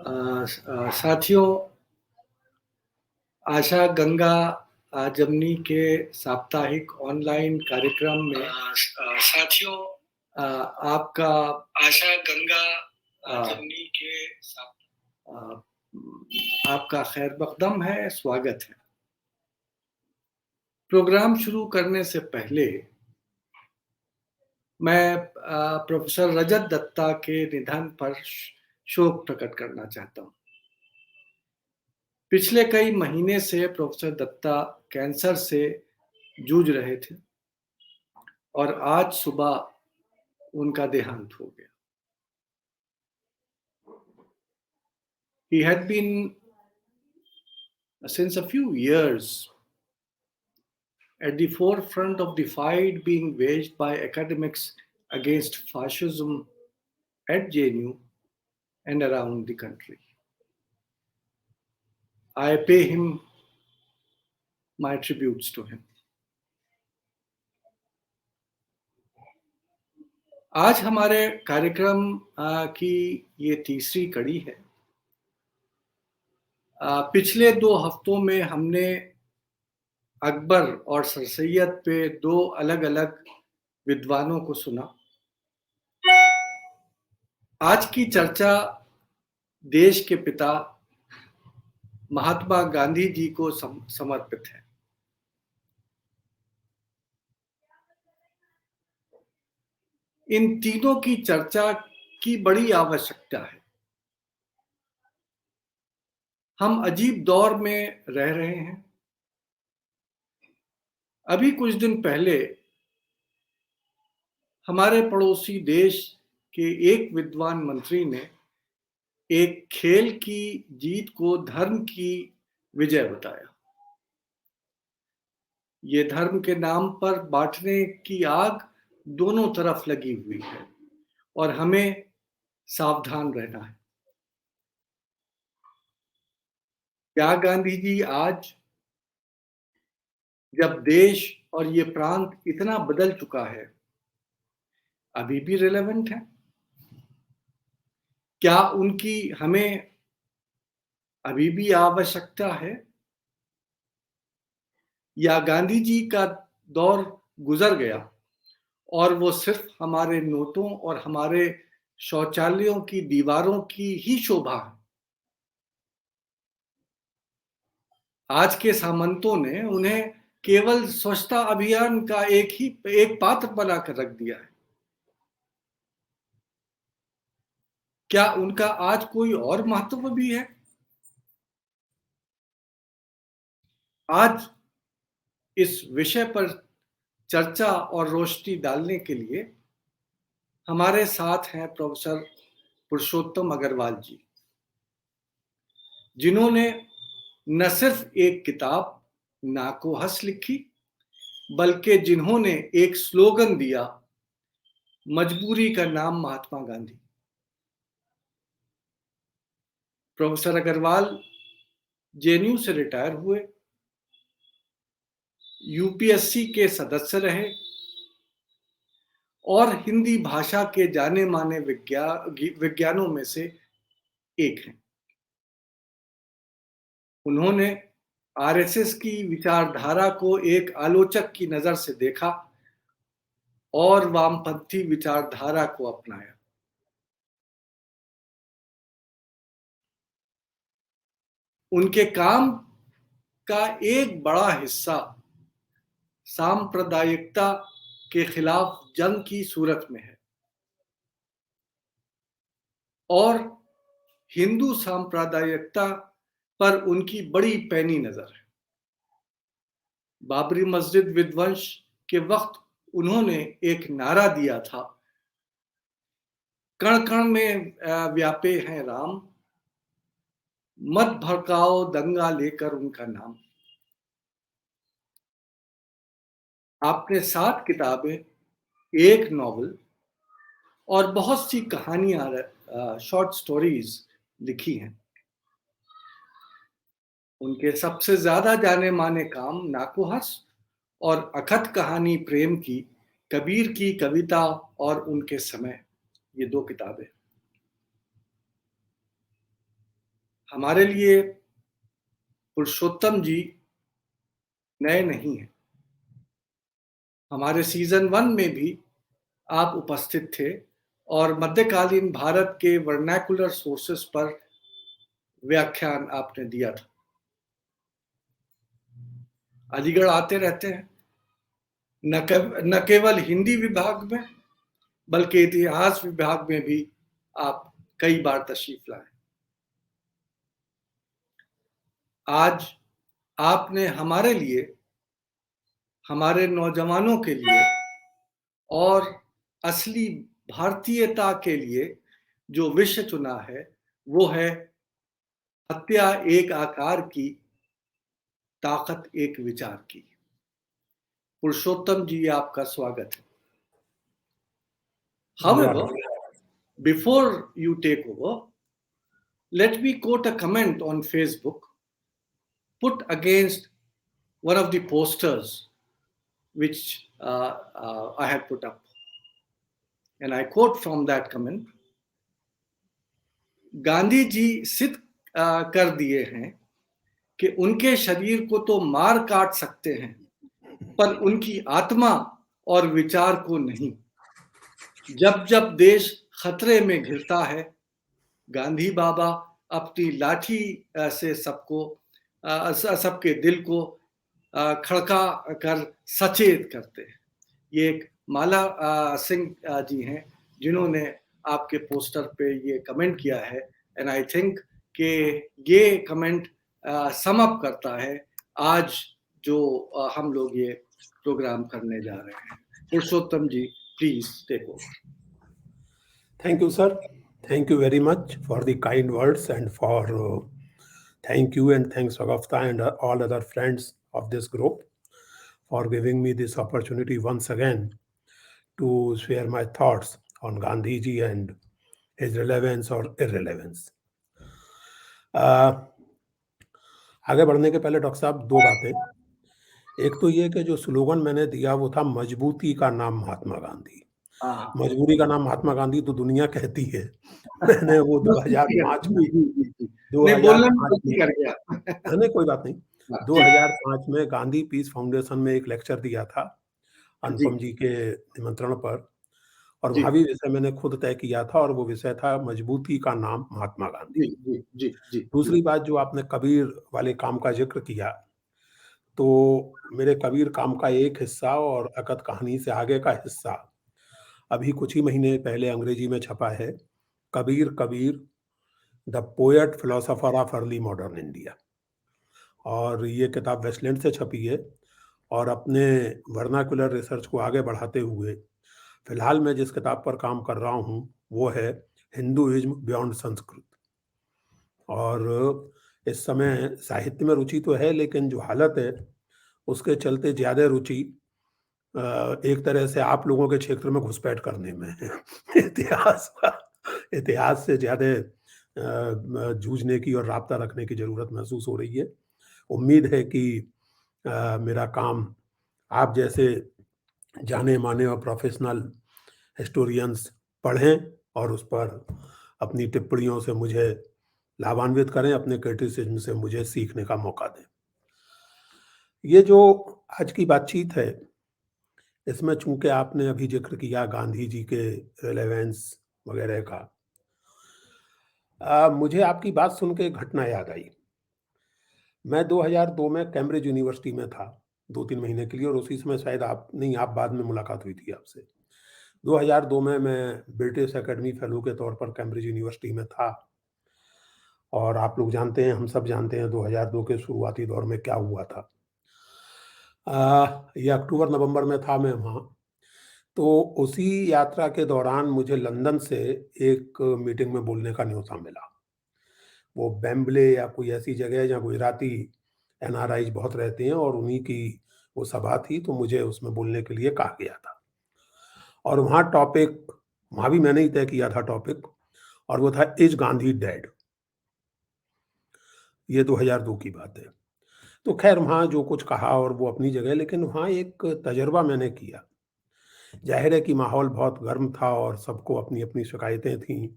साथियों, आशा गंगा जमुनी के साप्ताहिक ऑनलाइन कार्यक्रम में साथियों आपका आशा गंगा जमुनी के आपका खैर मकदम है, स्वागत है। प्रोग्राम शुरू करने से पहले मैं प्रोफेसर रजत दत्ता के निधन पर शोक प्रकट करना चाहता हूँ। पिछले कई महीने से प्रोफेसर दत्ता कैंसर से जूझ रहे थे और आज सुबह उनका देहांत हो गया। He had been, since a few years, at the forefront of the fight being waged by academics against fascism at JNU and around the country. I pay him my tributes to him. आज हमारे कार्यक्रम की ये तीसरी कड़ी है। पिछले 2 हफ्तों में हमने अकबर और सर सैयद पे 2 अलग-अलग विद्वानों को सुना। आज की चर्चा देश के पिता महात्मा गांधी जी को समर्पित है। इन तीनों की चर्चा की बड़ी आवश्यकता है। हम अजीब दौर में रह रहे हैं। अभी कुछ दिन पहले हमारे पड़ोसी देश के एक विद्वान मंत्री ने एक खेल की जीत को धर्म की विजय बताया। ये धर्म के नाम पर बांटने की आग दोनों तरफ लगी हुई है और हमें सावधान रहना है। क्या गांधी जी आज, जब देश और ये प्रांत इतना बदल चुका है, अभी भी रिलेवेंट है? क्या उनकी हमें अभी भी आवश्यकता है, या गांधी जी का दौर गुजर गया और वो सिर्फ हमारे नोटों और हमारे शौचालयों की दीवारों की ही शोभा है? आज के सामंतों ने उन्हें केवल स्वच्छता अभियान का एक पात्र बनाकर रख दिया है। क्या उनका आज कोई और महत्व भी है? आज इस विषय पर चर्चा और रोशनी डालने के लिए हमारे साथ हैं प्रोफेसर पुरुषोत्तम अग्रवाल जी, जिन्होंने न सिर्फ एक किताब ना को हंस लिखी, बल्कि जिन्होंने एक स्लोगन दिया, मजबूरी का नाम महात्मा गांधी। प्रोफेसर अग्रवाल जेएनयू से रिटायर हुए, यूपीएससी के सदस्य रहे और हिंदी भाषा के जाने माने विज्ञानों में से एक हैं। उन्होंने आरएसएस की विचारधारा को एक आलोचक की नजर से देखा और वामपंथी विचारधारा को अपनाया। उनके काम का एक बड़ा हिस्सा सांप्रदायिकता के खिलाफ जंग की सूरत में है और हिंदू सांप्रदायिकता पर उनकी बड़ी पैनी नजर है। बाबरी मस्जिद विध्वंस के वक्त उन्होंने एक नारा दिया था, कण कण में व्यापे हैं राम, मत भड़काओ दंगा लेकर उनका नाम। आपने 7 किताबें, एक नॉवल और बहुत सी कहानियां, शॉर्ट स्टोरीज लिखी हैं। उनके सबसे ज्यादा जाने माने काम नाकोहस और अखत कहानी प्रेम की, कबीर की कविता और उनके समय, ये 2 किताबें। हमारे लिए पुरुषोत्तम जी नए नहीं हैं। हमारे सीजन 1 में भी आप उपस्थित थे और मध्यकालीन भारत के वर्नैकुलर सोर्सेस पर व्याख्यान आपने दिया था। अलीगढ़ आते रहते हैं, न केवल हिंदी विभाग में बल्कि इतिहास विभाग में भी आप कई बार तशरीफ लाए। आज आपने हमारे लिए, हमारे नौजवानों के लिए और असली भारतीयता के लिए जो विषय चुना है वो है हत्या एक आकार की, ताकत एक विचार की। पुरुषोत्तम जी, आपका स्वागत है। However, before you take over, let me quote a comment on Facebook put against one of the posters which I had put up. And I quote from that comment, Gandhi ji सिद्ध कर दिए हैं कि उनके शरीर को तो मार काट सकते हैं पर उनकी आत्मा और विचार को नहीं। जब जब देश खतरे में घिरता है, गांधी बाबा अपनी लाठी से सबके दिल को खड़का कर सचेत करते हैं। ये एक माला सिंह जी हैं जिन्होंने आपके पोस्टर पे ये कमेंट किया है। एंड आई थिंक कि ये कमेंट सम अप करता है आज जो हम लोग ये प्रोग्राम करने जा रहे हैं। Purushottam ji, please take over. Thank you, sir. Thank you very much for the kind words and for thank you and thanks Agafta and all other friends of this group for giving me this opportunity once again to share my thoughts on Gandhiji and his relevance or irrelevance. आगे बढ़ने के पहले doctor साहब दो बातें। एक तो ये कि जो स्लोगन मैंने दिया वो था मजबूती का नाम महात्मा गांधी। मजबूरी का नाम महात्मा गांधी तो दुनिया कहती है। मैंने वो 2005 में नहीं, कोई बात नहीं, 2005 में गांधी पीस फाउंडेशन में एक लेक्चर दिया था अनुपम जी के निमंत्रण पर, और भावी विषय मैंने खुद तय किया था और वो विषय था मजबूती का नाम महात्मा गांधी। दूसरी बात, जो आपने कबीर वाले काम का जिक्र किया, तो मेरे कबीर काम का एक हिस्सा और अकद कहानी से आगे का हिस्सा अभी कुछ ही महीने पहले अंग्रेजी में छपा है, Kabir Kabir the poet philosopher of early modern India. और ये किताब वेस्टलैंड से छपी है और अपने वर्नाकुलर रिसर्च को आगे बढ़ाते हुए फिलहाल मैं जिस किताब पर काम कर रहा हूँ वो है हिंदुइज्म बियॉन्ड संस्कृत। और इस समय साहित्य में रुचि तो है, लेकिन जो हालत है उसके चलते ज़्यादा रुचि एक तरह से आप लोगों के क्षेत्र में घुसपैठ करने में है। इतिहास से ज़्यादा जूझने की और राब्ता रखने की ज़रूरत महसूस हो रही है। उम्मीद है कि मेरा काम आप जैसे जाने माने और प्रोफेशनल हिस्टोरियंस पढ़ें और उस पर अपनी टिप्पणियों से मुझे लाभान्वित करें, अपने क्रिटिसिज्म से मुझे सीखने का मौका दें। ये जो आज की बातचीत है, इसमें चूंकि आपने अभी जिक्र किया गांधी जी के रिलेवेंस वगैरह का, मुझे आपकी बात सुन के एक घटना याद आई। मैं 2002 में कैम्ब्रिज यूनिवर्सिटी में था 2-3 महीने के लिए, और उसी समय शायद आप बाद में मुलाकात हुई थी आपसे। 2002 में मैं ब्रिटिश एकेडमी फेलो के तौर पर कैम्ब्रिज यूनिवर्सिटी में था, और आप लोग जानते हैं, हम सब जानते हैं 2002 के शुरुआती दौर में क्या हुआ था। ये अक्टूबर नवंबर में था मैं वहाँ। तो उसी यात्रा के दौरान मुझे लंदन से एक मीटिंग में बोलने का न्योता मिला। वो बेम्बले या कोई ऐसी जगह है जहाँ गुजराती एनआरआईज बहुत रहते हैं, और उन्हीं की वो सभा थी, तो मुझे उसमें बोलने के लिए कहा गया था। और वहाँ टॉपिक, वहाँ भी मैंने ही तय किया था टॉपिक, और वो था इज गांधी डेड। ये 2002 की बात है। तो खैर वहाँ जो कुछ कहा और वो अपनी जगह, लेकिन वहाँ एक तजर्बा मैंने किया। जाहिर है कि माहौल बहुत गर्म था और सबको अपनी अपनी शिकायतें थीं।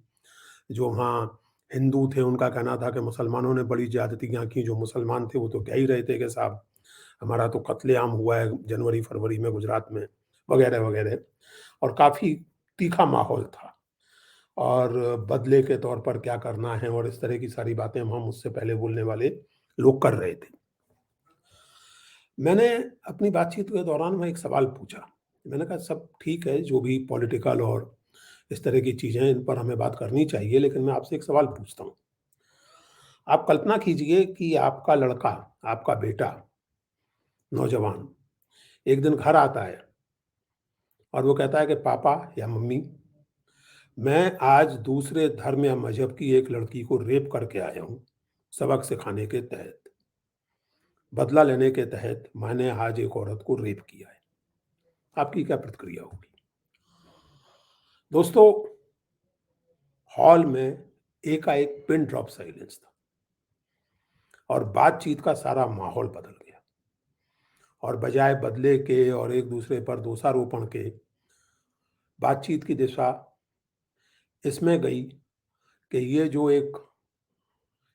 जो वहाँ हिंदू थे, उनका कहना था कि मुसलमानों ने बड़ी ज़्यादतियाँ की, जो मुसलमान थे वो तो कह ही रहे थे कि साहब हमारा तो कत्लेआम हुआ है जनवरी-फरवरी में गुजरात में, वगैरह-वगैरह, और काफ़ी तीखा माहौल था। और बदले के तौर पर क्या करना है और इस तरह की सारी बातें वहाँ मुझसे पहले बोलने वाले लोग कर रहे थे। मैंने अपनी बातचीत के दौरान वहाँ एक सवाल पूछा। मैंने कहा सब ठीक है, जो भी पॉलिटिकल और इस तरह की चीज़ें हैं, इन पर हमें बात करनी चाहिए, लेकिन मैं आपसे एक सवाल पूछता हूँ। आप कल्पना कीजिए कि आपका लड़का, आपका बेटा, नौजवान, एक दिन घर आता है और वो कहता है कि पापा या मम्मी, मैं आज दूसरे धर्म या मज़हब की एक लड़की को रेप करके आया हूँ, सबक सिखाने के तहत। बदला लेने के तहत मैंने आज एक औरत को रेप किया है। आपकी क्या प्रतिक्रिया होगी? दोस्तों, हॉल में एकाएक पिन ड्रॉप साइलेंस था और बातचीत का सारा माहौल बदल गया और बजाय बदले के और एक दूसरे पर दोषारोपण के, बातचीत की दिशा इसमें गई कि ये जो एक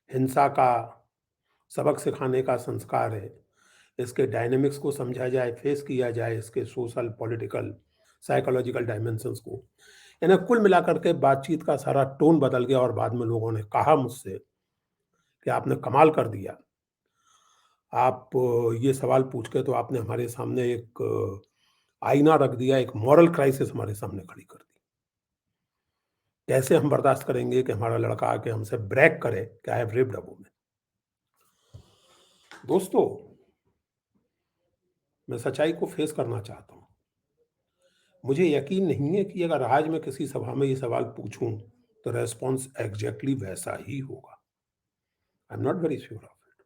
हिंसा का सबक सिखाने का संस्कार है, इसके डायनामिक्स को समझा जाए, फेस किया जाए, इसके सोशल, पॉलिटिकल, साइकोलॉजिकल डायमेंशंस को। यानी कुल मिलाकर के बातचीत का सारा टोन बदल गया और बाद में लोगों ने कहा मुझसे कि आपने कमाल कर दिया। आप ये सवाल पूछ के तो आपने हमारे सामने एक आईना रख दिया, एक मॉरल क्राइसिस हमारे सामने खड़ी कर दी। कैसे हम बर्दाश्त करेंगे कि हमारा लड़का आके हमसे ब्रैग करे कि I have raped a woman. दोस्तों, मैं सच्चाई को फेस करना चाहता हूँ। मुझे यकीन नहीं है कि अगर आज मैं किसी सभा में ये सवाल पूछूं तो रेस्पॉन्स एग्जैक्टली वैसा ही होगा। I am not very sure of it.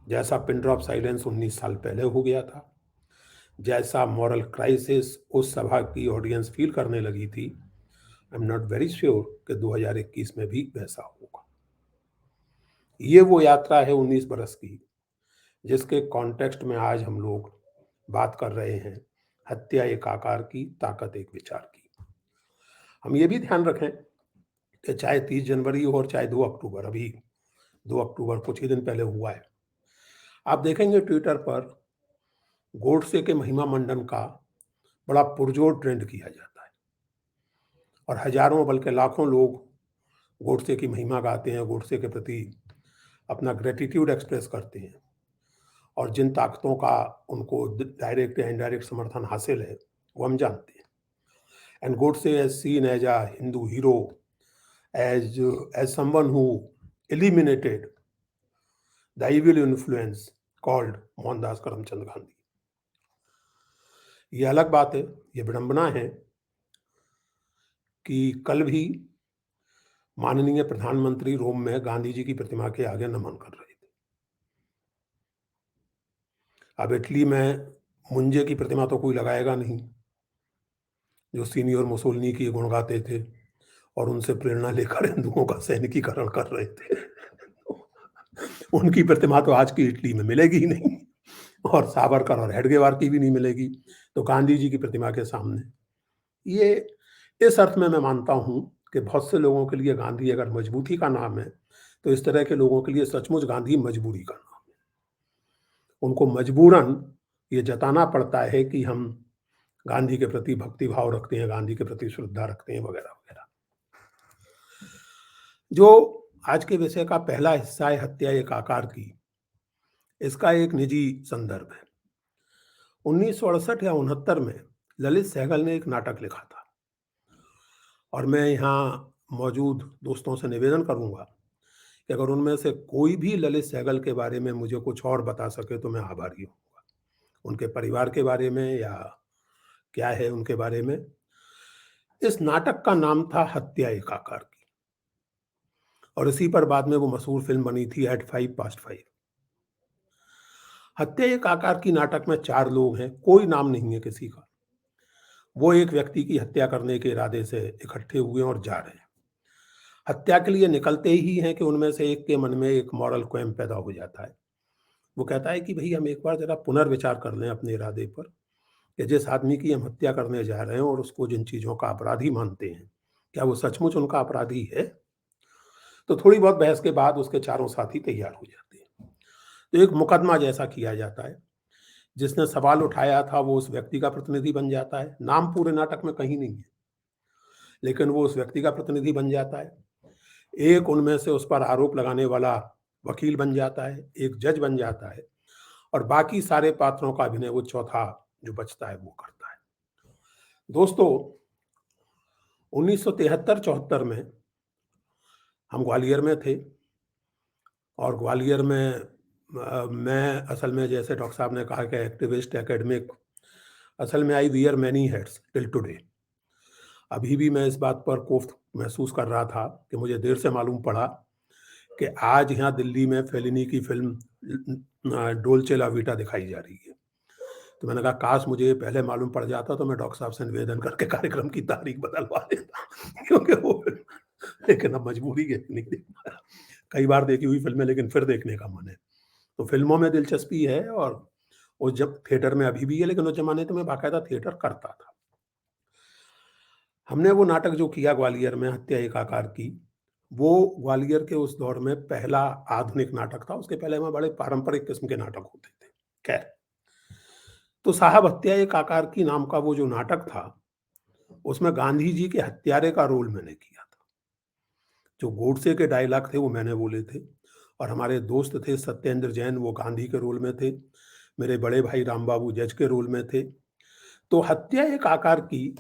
जैसा पिन ड्रॉप साइलेंस 19 साल पहले हो गया था, जैसा मॉरल क्राइसिस उस सभा की ऑडियंस फील करने लगी थी, I am not very sure कि 2021 में भी वैसा होगा। ये वो यात्रा है 19 बरस की, जिसके कॉन्टेक्स्ट में आज हम लोग बात कर रहे हैं, हत्या एक आकार की, ताकत एक विचार की। हम ये भी ध्यान रखें कि चाहे 30 जनवरी हो और चाहे 2 अक्टूबर, अभी 2 अक्टूबर कुछ ही दिन पहले हुआ है, आप देखेंगे ट्विटर पर गोडसे के महिमा मंडन का बड़ा पुरजोर ट्रेंड किया जाता है और हजारों बल्कि लाखों लोग गोडसे की महिमा गाते हैं, गोडसे के प्रति अपना ग्रेटिट्यूड एक्सप्रेस करते हैं और जिन ताकतों का उनको डायरेक्ट या इनडायरेक्ट समर्थन हासिल है वो हम जानते हैं। And Godse is seen as a Hindu hero, as someone who eliminated the evil influence called Mohandas Karamchand Gandhi. ये अलग बात है, ये विडंबना है कि कल भी माननीय प्रधानमंत्री रोम में गांधी जी की प्रतिमा के आगे नमन कर रहे थे। अब इटली में मुंजे की प्रतिमा तो कोई लगाएगा नहीं, जो सीनियर मुसोलिनी की गुण गाते थे और उनसे प्रेरणा लेकर हिंदुओं का सैनिकीकरण कर रहे थे। उनकी प्रतिमा तो आज की इटली में मिलेगी ही नहीं और सावरकर और हेडगेवार की भी नहीं मिलेगी, तो गांधी जी की प्रतिमा के सामने ये, इस अर्थ में मैं मानता हूं कि बहुत से लोगों के लिए गांधी अगर मजबूती का नाम है, तो इस तरह के लोगों के लिए सचमुच गांधी मजबूरी का नाम है। उनको मजबूरन ये जताना पड़ता है कि हम गांधी के प्रति भक्ति भाव रखते हैं, गांधी के प्रति श्रद्धा रखते हैं, वगैरह वगैरह। जो आज के विषय का पहला हिस्सा है, हत्या एक आकार की, इसका एक निजी संदर्भ है। 1968 या 69 में ललित सहगल ने एक नाटक लिखा था और मैं यहाँ मौजूद दोस्तों से निवेदन करूंगा कि अगर उनमें से कोई भी ललित सहगल के बारे में मुझे कुछ और बता सके तो मैं आभारी होऊंगा, उनके परिवार के बारे में या क्या है उनके बारे में। इस नाटक का नाम था हत्या एक आकार की और इसी पर बाद में वो मशहूर फिल्म बनी थी एट 5 past 5। हत्या एक आकार की नाटक में 4 लोग हैं, कोई नाम नहीं है किसी का। वो एक व्यक्ति की हत्या करने के इरादे से इकट्ठे हुए और जा रहे हैं। हत्या के लिए निकलते ही हैं कि उनमें से एक के मन में एक मॉरल क्वेम पैदा हो जाता है। वो कहता है कि भई हम एक बार ज़रा पुनर्विचार कर लें अपने इरादे पर, कि जिस आदमी की हम हत्या करने जा रहे हैं और उसको जिन चीज़ों का अपराधी मानते हैं, क्या वो सचमुच उनका अपराधी है? तो थोड़ी बहुत बहस के बाद उसके चारों साथी तैयार हो जाते हैं। तो एक मुकदमा जैसा किया जाता है, जिसने सवाल उठाया था वो उस व्यक्ति का प्रतिनिधि बन जाता है। नाम पूरे नाटक में कहीं नहीं है, लेकिन वो उस व्यक्ति का प्रतिनिधि बन जाता है। एक उनमें से उस पर आरोप लगाने वाला वकील बन जाता है, एक जज बन जाता है, और बाकी सारे पात्रों का अभिनय वो चौथा जो बचता है वो करता है। दोस्तों, 1973-74 में हम ग्वालियर में थे, और ग्वालियर में मैं असल में, जैसे डॉक्टर साहब ने कहा कि एक्टिविस्ट, एकेडमिक, असल में I wear many heads till today. अभी भी मैं इस बात पर कोफ्त महसूस कर रहा था कि मुझे देर से मालूम पड़ा कि आज यहाँ दिल्ली में फेलिनी की फिल्म डोल्चे ला वीटा दिखाई जा रही है। तो मैंने कहा काश मुझे पहले मालूम पड़ जाता तो मैं डॉक्टर साहब से निवेदन करके कार्यक्रम की तारीख बदलवा देता क्योंकि वो, लेकिन अब मजबूरी है, नहीं देख पाया। कई बार देखी हुई फिल्में, लेकिन फिर देखने का मन है। तो फिल्मों में दिलचस्पी है, और वो जब थिएटर में अभी भी है, लेकिन उस जमाने तो मैं बाकायदा थिएटर करता था। हमने वो नाटक जो किया ग्वालियर में, हत्या एक आकार की, वो ग्वालियर के उस दौर में पहला आधुनिक नाटक था। उसके पहले में बड़े पारंपरिक किस्म के नाटक होते थे। खैर, तो साहब हत्या एक आकार की नाम का वो जो नाटक था, उसमें गांधी जी के हत्यारे का रोल मैंने किया था। जो गोडसे के डायलॉग थे वो मैंने बोले थे, और हमारे दोस्त थे सत्येंद्र जैन, वो गांधी के रोल में थे। मेरे बड़े भाई राम बाबू जज के रोल में थे। तो हत्या एक आकार की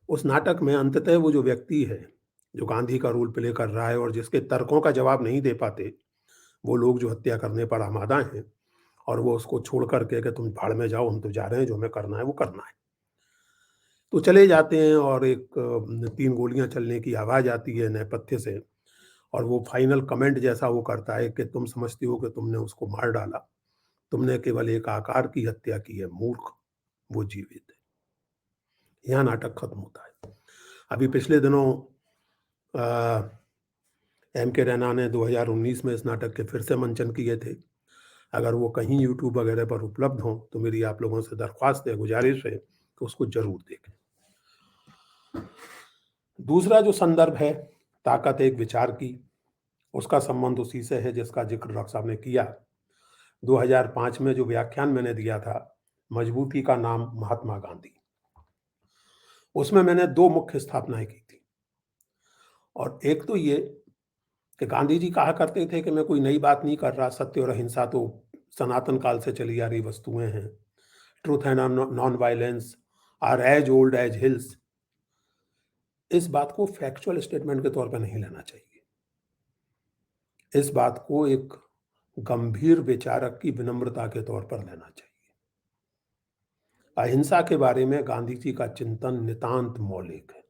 उस नाटक में अंततः वो जो व्यक्ति है जो गांधी का रोल प्ले कर रहा है, और जिसके तर्कों का जवाब नहीं दे पाते वो लोग जो हत्या करने पर आमादा हैं, और वो उसको छोड़ करके कि तुम भाड़ में जाओ, हम तो जा रहे हैं, जो हमें करना है वो करना है। तो चले जाते हैं, और एक 3 गोलियां चलने की आवाज़ आती है नेपथ्य से, और वो फाइनल कमेंट जैसा वो करता है कि तुम समझती हो कि तुमने उसको मार डाला, तुमने केवल एक आकार की हत्या की है, मूर्ख, वो जीवित है। यहाँ नाटक खत्म होता है। अभी पिछले दिनों एम के रैना ने 2019 में इस नाटक के फिर से मंचन किए थे। अगर वो कहीं यूट्यूब वगैरह पर उपलब्ध हों तो मेरी आप लोगों से दरख्वास्त है, गुजारिश है कि उसको जरूर देखें। दूसरा जो संदर्भ है, ताकत एक विचार की, उसका संबंध उसी से है जिसका जिक्र डॉक्टर साहब ने किया। 2005 में जो व्याख्यान मैंने दिया था, मजबूती का नाम महात्मा गांधी, उसमें मैंने 2 मुख्य स्थापनाएं की थी। और एक तो ये कि गांधी जी कहा करते थे कि मैं कोई नई बात नहीं कर रहा, सत्य और अहिंसा तो सनातन काल से चली आ रही वस्तुएं हैं, truth and non violence are as old as hills. इस बात को फैक्चुअल स्टेटमेंट के तौर पर नहीं लेना चाहिए। इस बात को एक गंभीर विचारक की विनम्रता के तौर पर लेना चाहिए। अहिंसा के बारे में गांधी जी का चिंतन नितांत मौलिक है।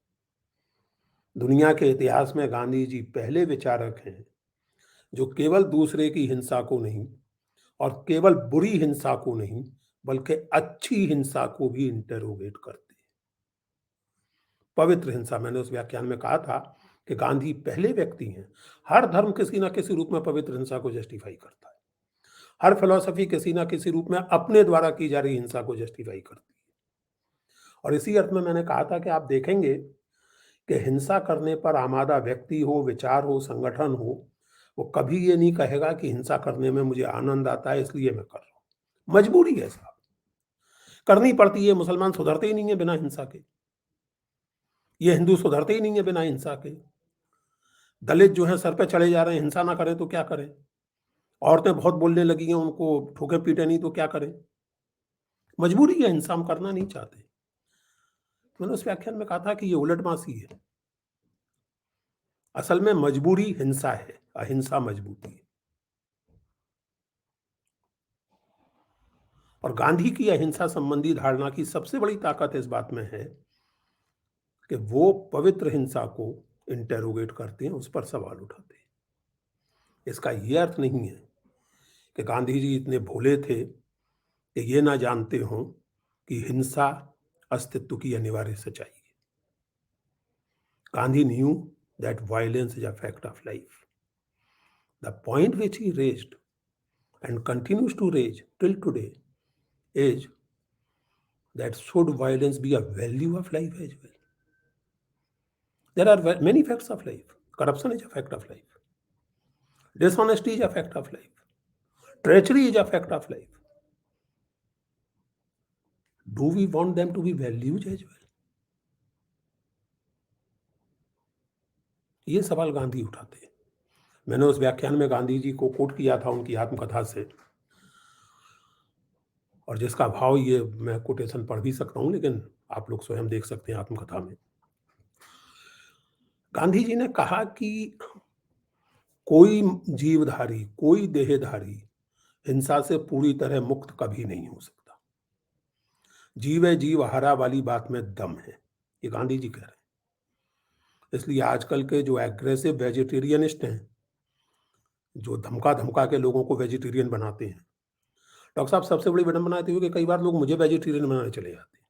दुनिया के इतिहास में गांधी जी पहले विचारक हैं जो केवल दूसरे की हिंसा को नहीं, और केवल बुरी हिंसा को नहीं, बल्कि अच्छी हिंसा को भी इंटरोगेट करते हैं। पवित्र हिंसा, मैंने उस व्याख्यान में कहा था कि गांधी पहले व्यक्ति हैं। हर धर्म किसी ना किसी रूप में पवित्र हिंसा को जस्टिफाई करता है। हर फिलॉसफी किसी ना किसी रूप में अपने द्वारा की जा रही हिंसा को जस्टिफाई करती है। और इसी अर्थ में मैंने कहा था कि आप देखेंगे कि हिंसा करने पर आमादा व्यक्ति हो, विचार हो, संगठन हो, वो कभी ये नहीं कहेगा कि हिंसा करने में मुझे आनंद आता है इसलिए मैं कर रहा हूं। मजबूरी है साहब, करनी पड़ती है। मुसलमान सुधरते ही नहीं है बिना हिंसा के, ये हिंदू सुधरते ही नहीं है बिना हिंसा के। दलित जो है सर पे चढ़े जा रहे हैं, हिंसा ना करें तो क्या करें। औरतें बहुत बोलने लगी हैं, उनको ठोके पीटे नहीं तो क्या करें। मजबूरी है, हिंसा हम करना नहीं चाहते। तो मैंने उस व्याख्यान में कहा था कि ये उलटमासी है। असल में मजबूरी हिंसा है, अहिंसा मजबूरी है। और गांधी की अहिंसा संबंधी धारणा की सबसे बड़ी ताकत इस बात में है कि वो पवित्र हिंसा को इंटेरोगेट करते हैं, उस पर सवाल उठाते हैं। इसका यह अर्थ नहीं है कि गांधी जी इतने भोले थे कि ये ना जानते हों कि हिंसा अस्तित्व की अनिवार्य सच्चाई है। Gandhi knew that violence is a fact of life. The point which he raised and continues to raise till today is that should violence be a value of life as well? There are many facts of life. Corruption is a fact of life. Dishonesty is a fact of life. Treachery is a fact of life. Do we want them to be valued as well? ये सवाल गांधी उठाते हैं। मैंने उस व्याख्यान में गांधी जी को coat किया था उनकी आत्मकथा से, और जिसका भाव ये मैं कोटेशन पढ़ भी सकता हूँ, लेकिन आप लोग स्वयं देख सकते हैं आत्मकथा में। गांधी जी ने कहा कि कोई जीवधारी, कोई देहधारी हिंसा से पूरी तरह मुक्त कभी नहीं हो सकता। जीवे जीव हरा वाली बात में दम है, ये गांधी जी कह रहे हैं। इसलिए आजकल के जो एग्रेसिव वेजिटेरियनिस्ट हैं, जो धमका धमका के लोगों को वेजिटेरियन बनाते हैं, डॉक्टर साहब सबसे बड़ी विडंबना आती है कि कई बार लोग मुझे वेजिटेरियन बनाने चले जाते हैं,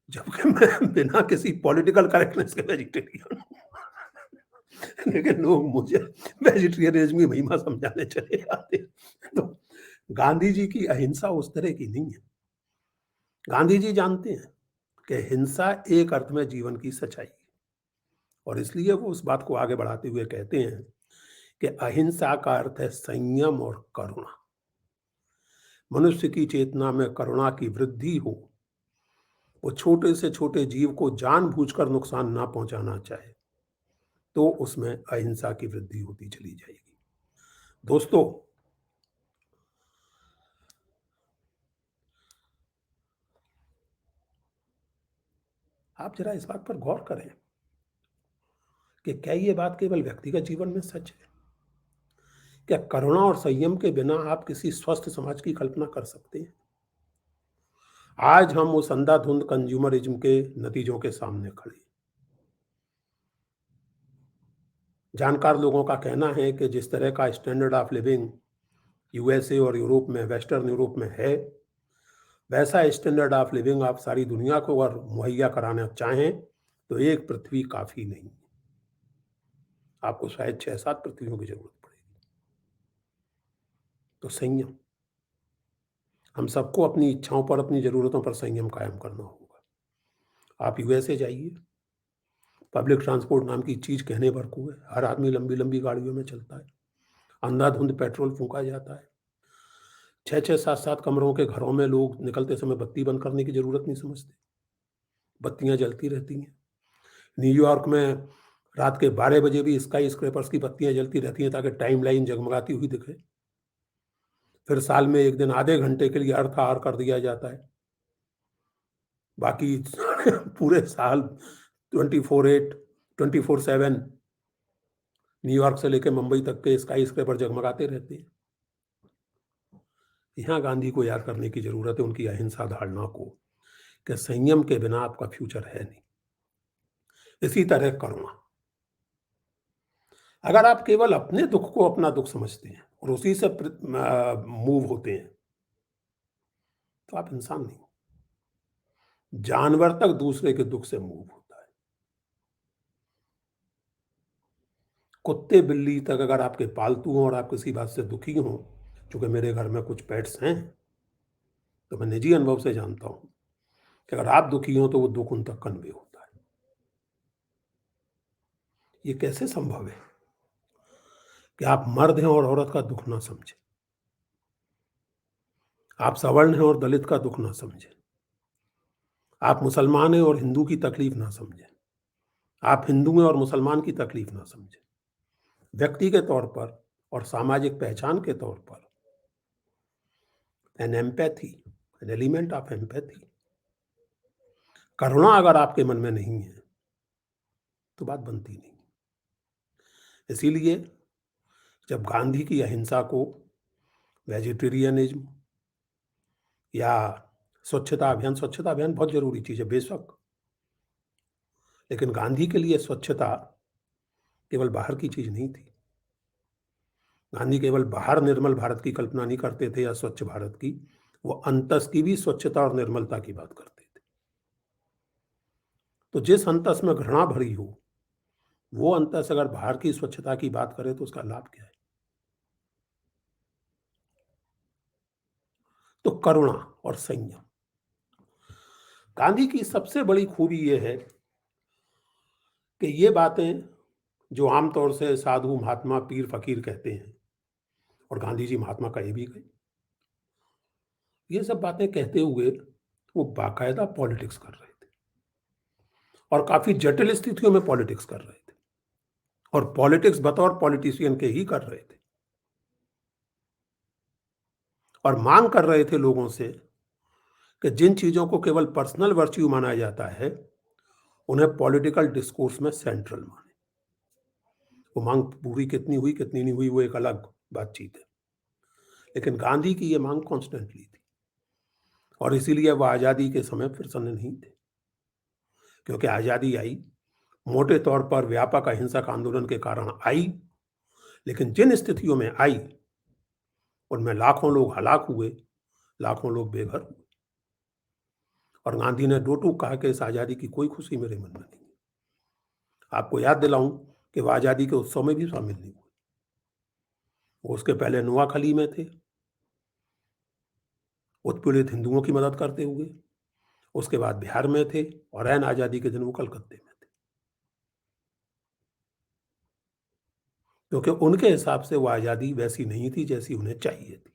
जबकि मैं बिना किसी पॉलिटिकल करेक्टनेस के वेजिटेरियन हूं। लेकिन लोग मुझे वेजिटेरियनिज्म की महिमा समझाने चले जाते हैं। तो गांधी जी की अहिंसा उस तरह की नहीं है। गांधी जी जानते हैं कि हिंसा एक अर्थ में जीवन की सच्चाई है, और इसलिए वो उस बात को आगे बढ़ाते हुए कहते हैं कि अहिंसा का अर्थ है संयम और करुणा। मनुष्य की चेतना में करुणा की वृद्धि हो, वो छोटे से छोटे जीव को जानबूझकर नुकसान ना पहुंचाना चाहे, तो उसमें अहिंसा की वृद्धि होती चली जाएगी। दोस्तों, आप जरा इस बात पर गौर करें कि क्या ये बात केवल व्यक्तिगत जीवन में सच है? क्या करुणा और संयम के बिना आप किसी स्वस्थ समाज की कल्पना कर सकते हैं? आज हम उस अंधाधुंध कंज्यूमरिज्म के नतीजों के सामने खड़े हैं। जानकार लोगों का कहना है कि जिस तरह का स्टैंडर्ड ऑफ लिविंग यूएसए और यूरोप में, वेस्टर्न यूरोप में है, वैसा स्टैंडर्ड ऑफ लिविंग आप सारी दुनिया को अगर मुहैया कराना चाहें तो एक पृथ्वी काफी नहीं, आपको शायद 6-7 पृथ्वियों की जरूरत पड़ेगी। तो संयम, हम सबको अपनी इच्छाओं पर, अपनी जरूरतों पर संयम कायम करना होगा। आप यूएसए जाइए, पब्लिक ट्रांसपोर्ट नाम की चीज कहने पर को है, हर आदमी लंबी लंबी गाड़ियों में चलता है, अंधाधुंध पेट्रोल फूंका जाता है, 6-6, 7-7 कमरों के घरों में लोग निकलते समय बत्ती बंद करने की जरूरत नहीं समझते, बत्तियां जलती रहती हैं। न्यूयॉर्क में रात के 12 बजे भी स्काई स्क्रैपर्स की बत्तियां जलती रहती हैं ताकि टाइम लाइन जगमगाती हुई दिखे। फिर साल में एक दिन आधे घंटे के लिए अर्थ आवर कर दिया जाता है, बाकी पूरे साल 24/8, 24/7 न्यूयॉर्क से लेकर मुंबई तक के स्काई स्क्रैपर जगमगाते रहते हैं। यहाँ गांधी को याद करने की जरूरत है, उनकी अहिंसा धारणा को, कि संयम के बिना आपका फ्यूचर है नहीं। इसी तरह करुणा, अगर आप केवल अपने दुख को अपना दुख समझते हैं और उसी से मूव होते हैं तो आप इंसान नहीं। जानवर तक दूसरे के दुख से मूव होता है। कुत्ते बिल्ली तक अगर आपके पालतू हों और आप किसी बात से दुखी हों, चूंकि मेरे घर में कुछ पेट्स हैं तो मैं निजी अनुभव से जानता हूं कि अगर आप दुखी हो तो वो दुख उन तक कन्वे होता है। ये कैसे संभव है कि आप मर्द हैं और औरत का दुख ना समझें, आप सवर्ण हैं और दलित का दुख ना समझें, आप मुसलमान हैं और हिंदू की तकलीफ ना समझें, आप हिंदू हैं और मुसलमान की तकलीफ ना समझें। व्यक्ति के तौर पर और सामाजिक पहचान के तौर पर an empathy, an element of empathy, करुणा अगर आपके मन में नहीं है तो बात बनती नहीं। इसीलिए जब गांधी की अहिंसा को वेजिटेरियनिज्म या स्वच्छता अभियान बहुत जरूरी चीज है बेशक, लेकिन गांधी के लिए स्वच्छता केवल बाहर की चीज नहीं थी। गांधी केवल बाहर निर्मल भारत की कल्पना नहीं करते थे या स्वच्छ भारत की, वो अंतस की भी स्वच्छता और निर्मलता की बात करते थे। तो जिस अंतस में घृणा भरी हो, वो अंतस अगर बाहर की स्वच्छता की बात करे तो उसका लाभ क्या है? तो करुणा और संयम, गांधी की सबसे बड़ी खूबी यह है कि ये बातें जो आमतौर से साधु, महात्मा, पीर, फ़कीर कहते हैं और गांधी जी महात्मा कहे भी गए, ये सब बातें कहते हुए वो बाकायदा पॉलिटिक्स कर रहे थे और काफ़ी जटिल स्थितियों में पॉलिटिक्स कर रहे थे और पॉलिटिक्स बतौर पॉलिटिशियन के ही कर रहे थे और मांग कर रहे थे लोगों से कि जिन चीज़ों को केवल पर्सनल वर्च्यू माना जाता है, उन्हें पॉलिटिकल डिस्कोर्स में सेंट्रल माने। वो मांग पूरी कितनी हुई, कितनी नहीं हुई, वो एक अलग बातचीत है। लेकिन गांधी की ये मांग कॉन्स्टेंटली थी और इसीलिए वो आज़ादी के समय प्रसन्न नहीं थे, क्योंकि आज़ादी आई, मोटे तौर पर व्यापक अहिंसक आंदोलन के कारण आई, लेकिन जिन स्थितियों में आई, उनमें लाखों लोग हलाक हुए, लाखों लोग बेघर हुए और गांधी ने दो टूक कहा कि इस आज़ादी की कोई खुशी मेरे मन में नहीं है। आपको याद दिलाऊं कि वो आज़ादी के उत्सव में भी शामिल नहीं हुए। वो उसके पहले नोआखली में थे, उत्पीड़ित हिंदुओं की मदद करते हुए। उसके बाद बिहार में थे और ऐन आज़ादी के दिन वो कलकत्ते में थे, क्योंकि उनके हिसाब से वो आज़ादी वैसी नहीं थी जैसी उन्हें चाहिए थी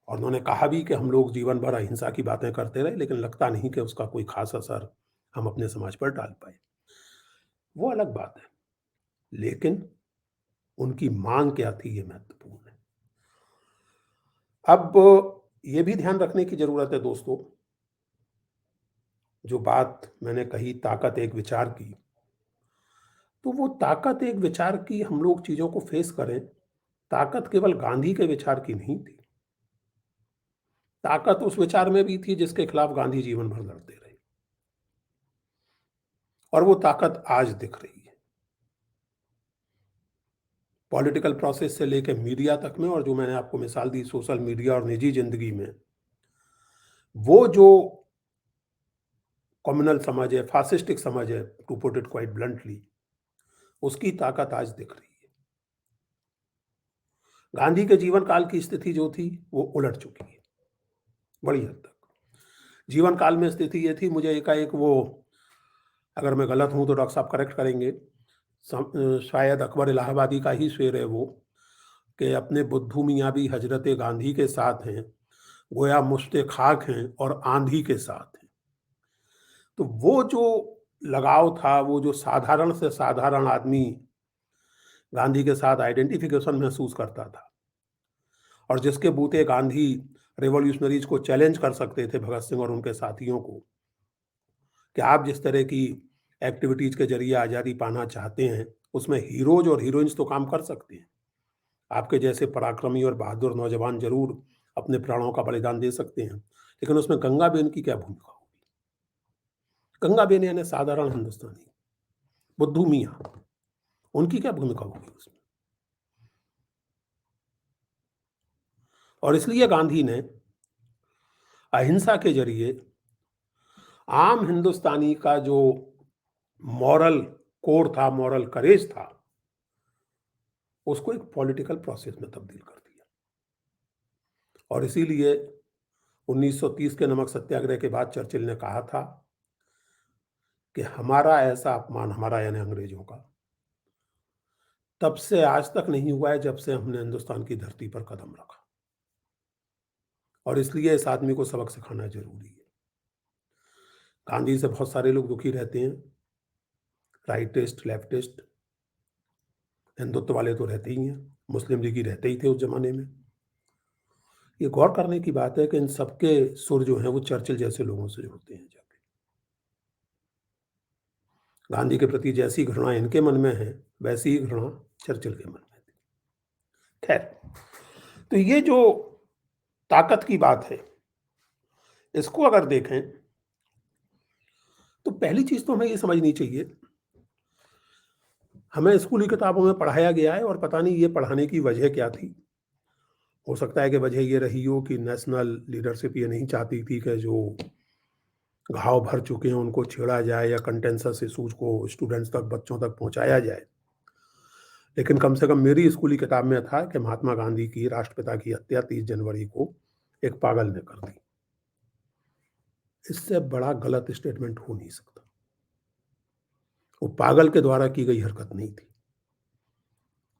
और उन्होंने कहा भी कि हम लोग जीवन भर अहिंसा की बातें करते रहे, लेकिन लगता नहीं कि उसका कोई खास असर हम अपने समाज पर डाल पाए। वो अलग बात है, लेकिन उनकी मांग क्या थी, ये महत्वपूर्ण है। अब ये भी ध्यान रखने की जरूरत है दोस्तों, जो बात मैंने कही ताकत एक विचार की, तो वो ताकत एक विचार की हम लोग चीजों को फेस करें, ताकत केवल गांधी के विचार की नहीं थी। ताकत उस विचार में भी थी जिसके खिलाफ गांधी जीवन भर लड़ते रहे और वो ताकत आज दिख रही है पॉलिटिकल प्रोसेस से लेकर मीडिया तक में। और जो मैंने आपको मिसाल दी सोशल मीडिया और निजी जिंदगी में, वो जो कम्युनल समझ है, फासिस्टिक समझ है, to put it quite bluntly, उसकी ताकत आज दिख रही है। गांधी के जीवन काल की स्थिति जो थी वो उलट चुकी है बड़ी हद तक। जीवन काल में स्थिति ये थी, मुझे एकाएक वो, अगर मैं गलत हूं तो डॉक्टर साहब करेक्ट करेंगे, शायद अकबर इलाहाबादी का ही शेर है वो, कि अपने बुद्धू मियाँ भी हजरत गांधी के साथ हैं, गोया मुश्ते खाक हैं और आंधी के साथ हैं। तो वो जो लगाव था, वो जो साधारण से साधारण आदमी गांधी के साथ आइडेंटिफिकेशन महसूस करता था और जिसके बूते गांधी रिवॉल्यूशनरीज को चैलेंज कर सकते थे, भगत सिंह और उनके साथियों को, कि आप जिस तरह की एक्टिविटीज के जरिए आज़ादी पाना चाहते हैं, उसमें हीरोज और हीरोइंस तो काम कर सकते हैं, आपके जैसे पराक्रमी और बहादुर नौजवान जरूर अपने प्राणों का बलिदान दे सकते हैं, लेकिन उसमें गंगा बेन की क्या भूमिका होगी? गंगा बेन यानी साधारण हिंदुस्तानी, बुद्धू मियाँ, उनकी क्या भूमिका होगी उसमें? और इसलिए गांधी ने अहिंसा के जरिए आम हिंदुस्तानी का जो मॉरल कोड था, मॉरल करेज था, उसको एक पॉलिटिकल प्रोसेस में तब्दील कर दिया। और इसीलिए 1930 के नमक सत्याग्रह के बाद चर्चिल ने कहा था कि हमारा ऐसा अपमान, हमारा यानी अंग्रेजों का, तब से आज तक नहीं हुआ है जब से हमने हिंदुस्तान की धरती पर कदम रखा। और इसलिए इस आदमी को सबक सिखाना जरूरी है। गांधी से बहुत सारे लोग दुखी रहते हैं, राइटिस्ट, लेफ्टिस्ट, हिंदुत्व वाले तो रहते ही हैं, मुस्लिम लीगी रहते ही थे उस जमाने में। ये गौर करने की बात है कि इन सबके सुर जो हैं वो चर्चिल जैसे लोगों से जुड़ते हैं जाके। गांधी के प्रति जैसी घृणा इनके मन में है, वैसी ही घृणा चर्चिल के मन में थी। खैर, तो ये जो ताकत की बात है, इसको अगर देखें तो पहली चीज तो हमें ये समझनी चाहिए, हमें स्कूली किताबों में पढ़ाया गया है और पता नहीं ये पढ़ाने की वजह क्या थी। हो सकता है कि वजह ये रही हो कि नेशनल लीडरशिप ये नहीं चाहती थी कि जो घाव भर चुके हैं उनको छेड़ा जाए या कंटेंसस इशूज को स्टूडेंट्स तक, बच्चों तक पहुंचाया जाए। लेकिन कम से कम मेरी स्कूली किताब में था कि महात्मा गांधी की, राष्ट्रपिता की हत्या 30 जनवरी को एक पागल ने कर दी। इससे बड़ा गलत स्टेटमेंट हो नहीं सकता। वो पागल के द्वारा की गई हरकत नहीं थी।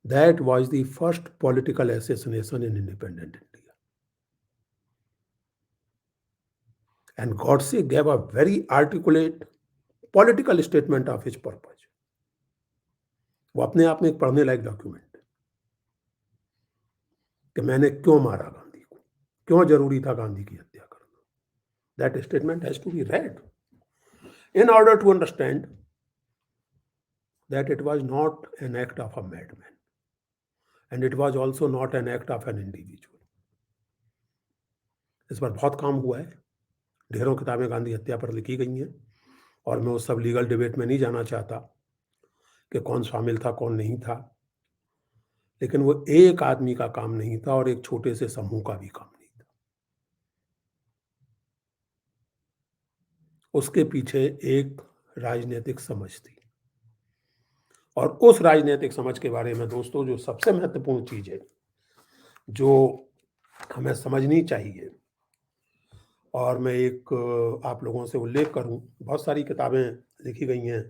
That was the first political assassination in independent India, and Godse gave a very articulate political statement of his purpose. वो अपने आप में एक पढ़ने लायक डॉक्यूमेंट है कि मैंने क्यों मारा गांधी को, क्यों जरूरी था गांधी की हत्या करना। That statement has to be read in order to understand that it was not an act of a madman, and it was also not an act of an individual. इस पर बहुत काम हुआ है, ढेरों किताबें गांधी हत्या पर लिखी गई हैं, और मैं उस सब लीगल डिबेट में नहीं जाना चाहता कि कौन शामिल था कौन नहीं था, लेकिन वो एक आदमी का काम नहीं था और एक छोटे से समूह का भी काम नहीं था। उसके पीछे एक राजनीतिक समझ थी, और उस राजनीतिक समझ के बारे में दोस्तों जो सबसे महत्वपूर्ण चीज है जो हमें समझनी चाहिए, और मैं एक आप लोगों से उल्लेख करूं, बहुत सारी किताबें लिखी गई हैं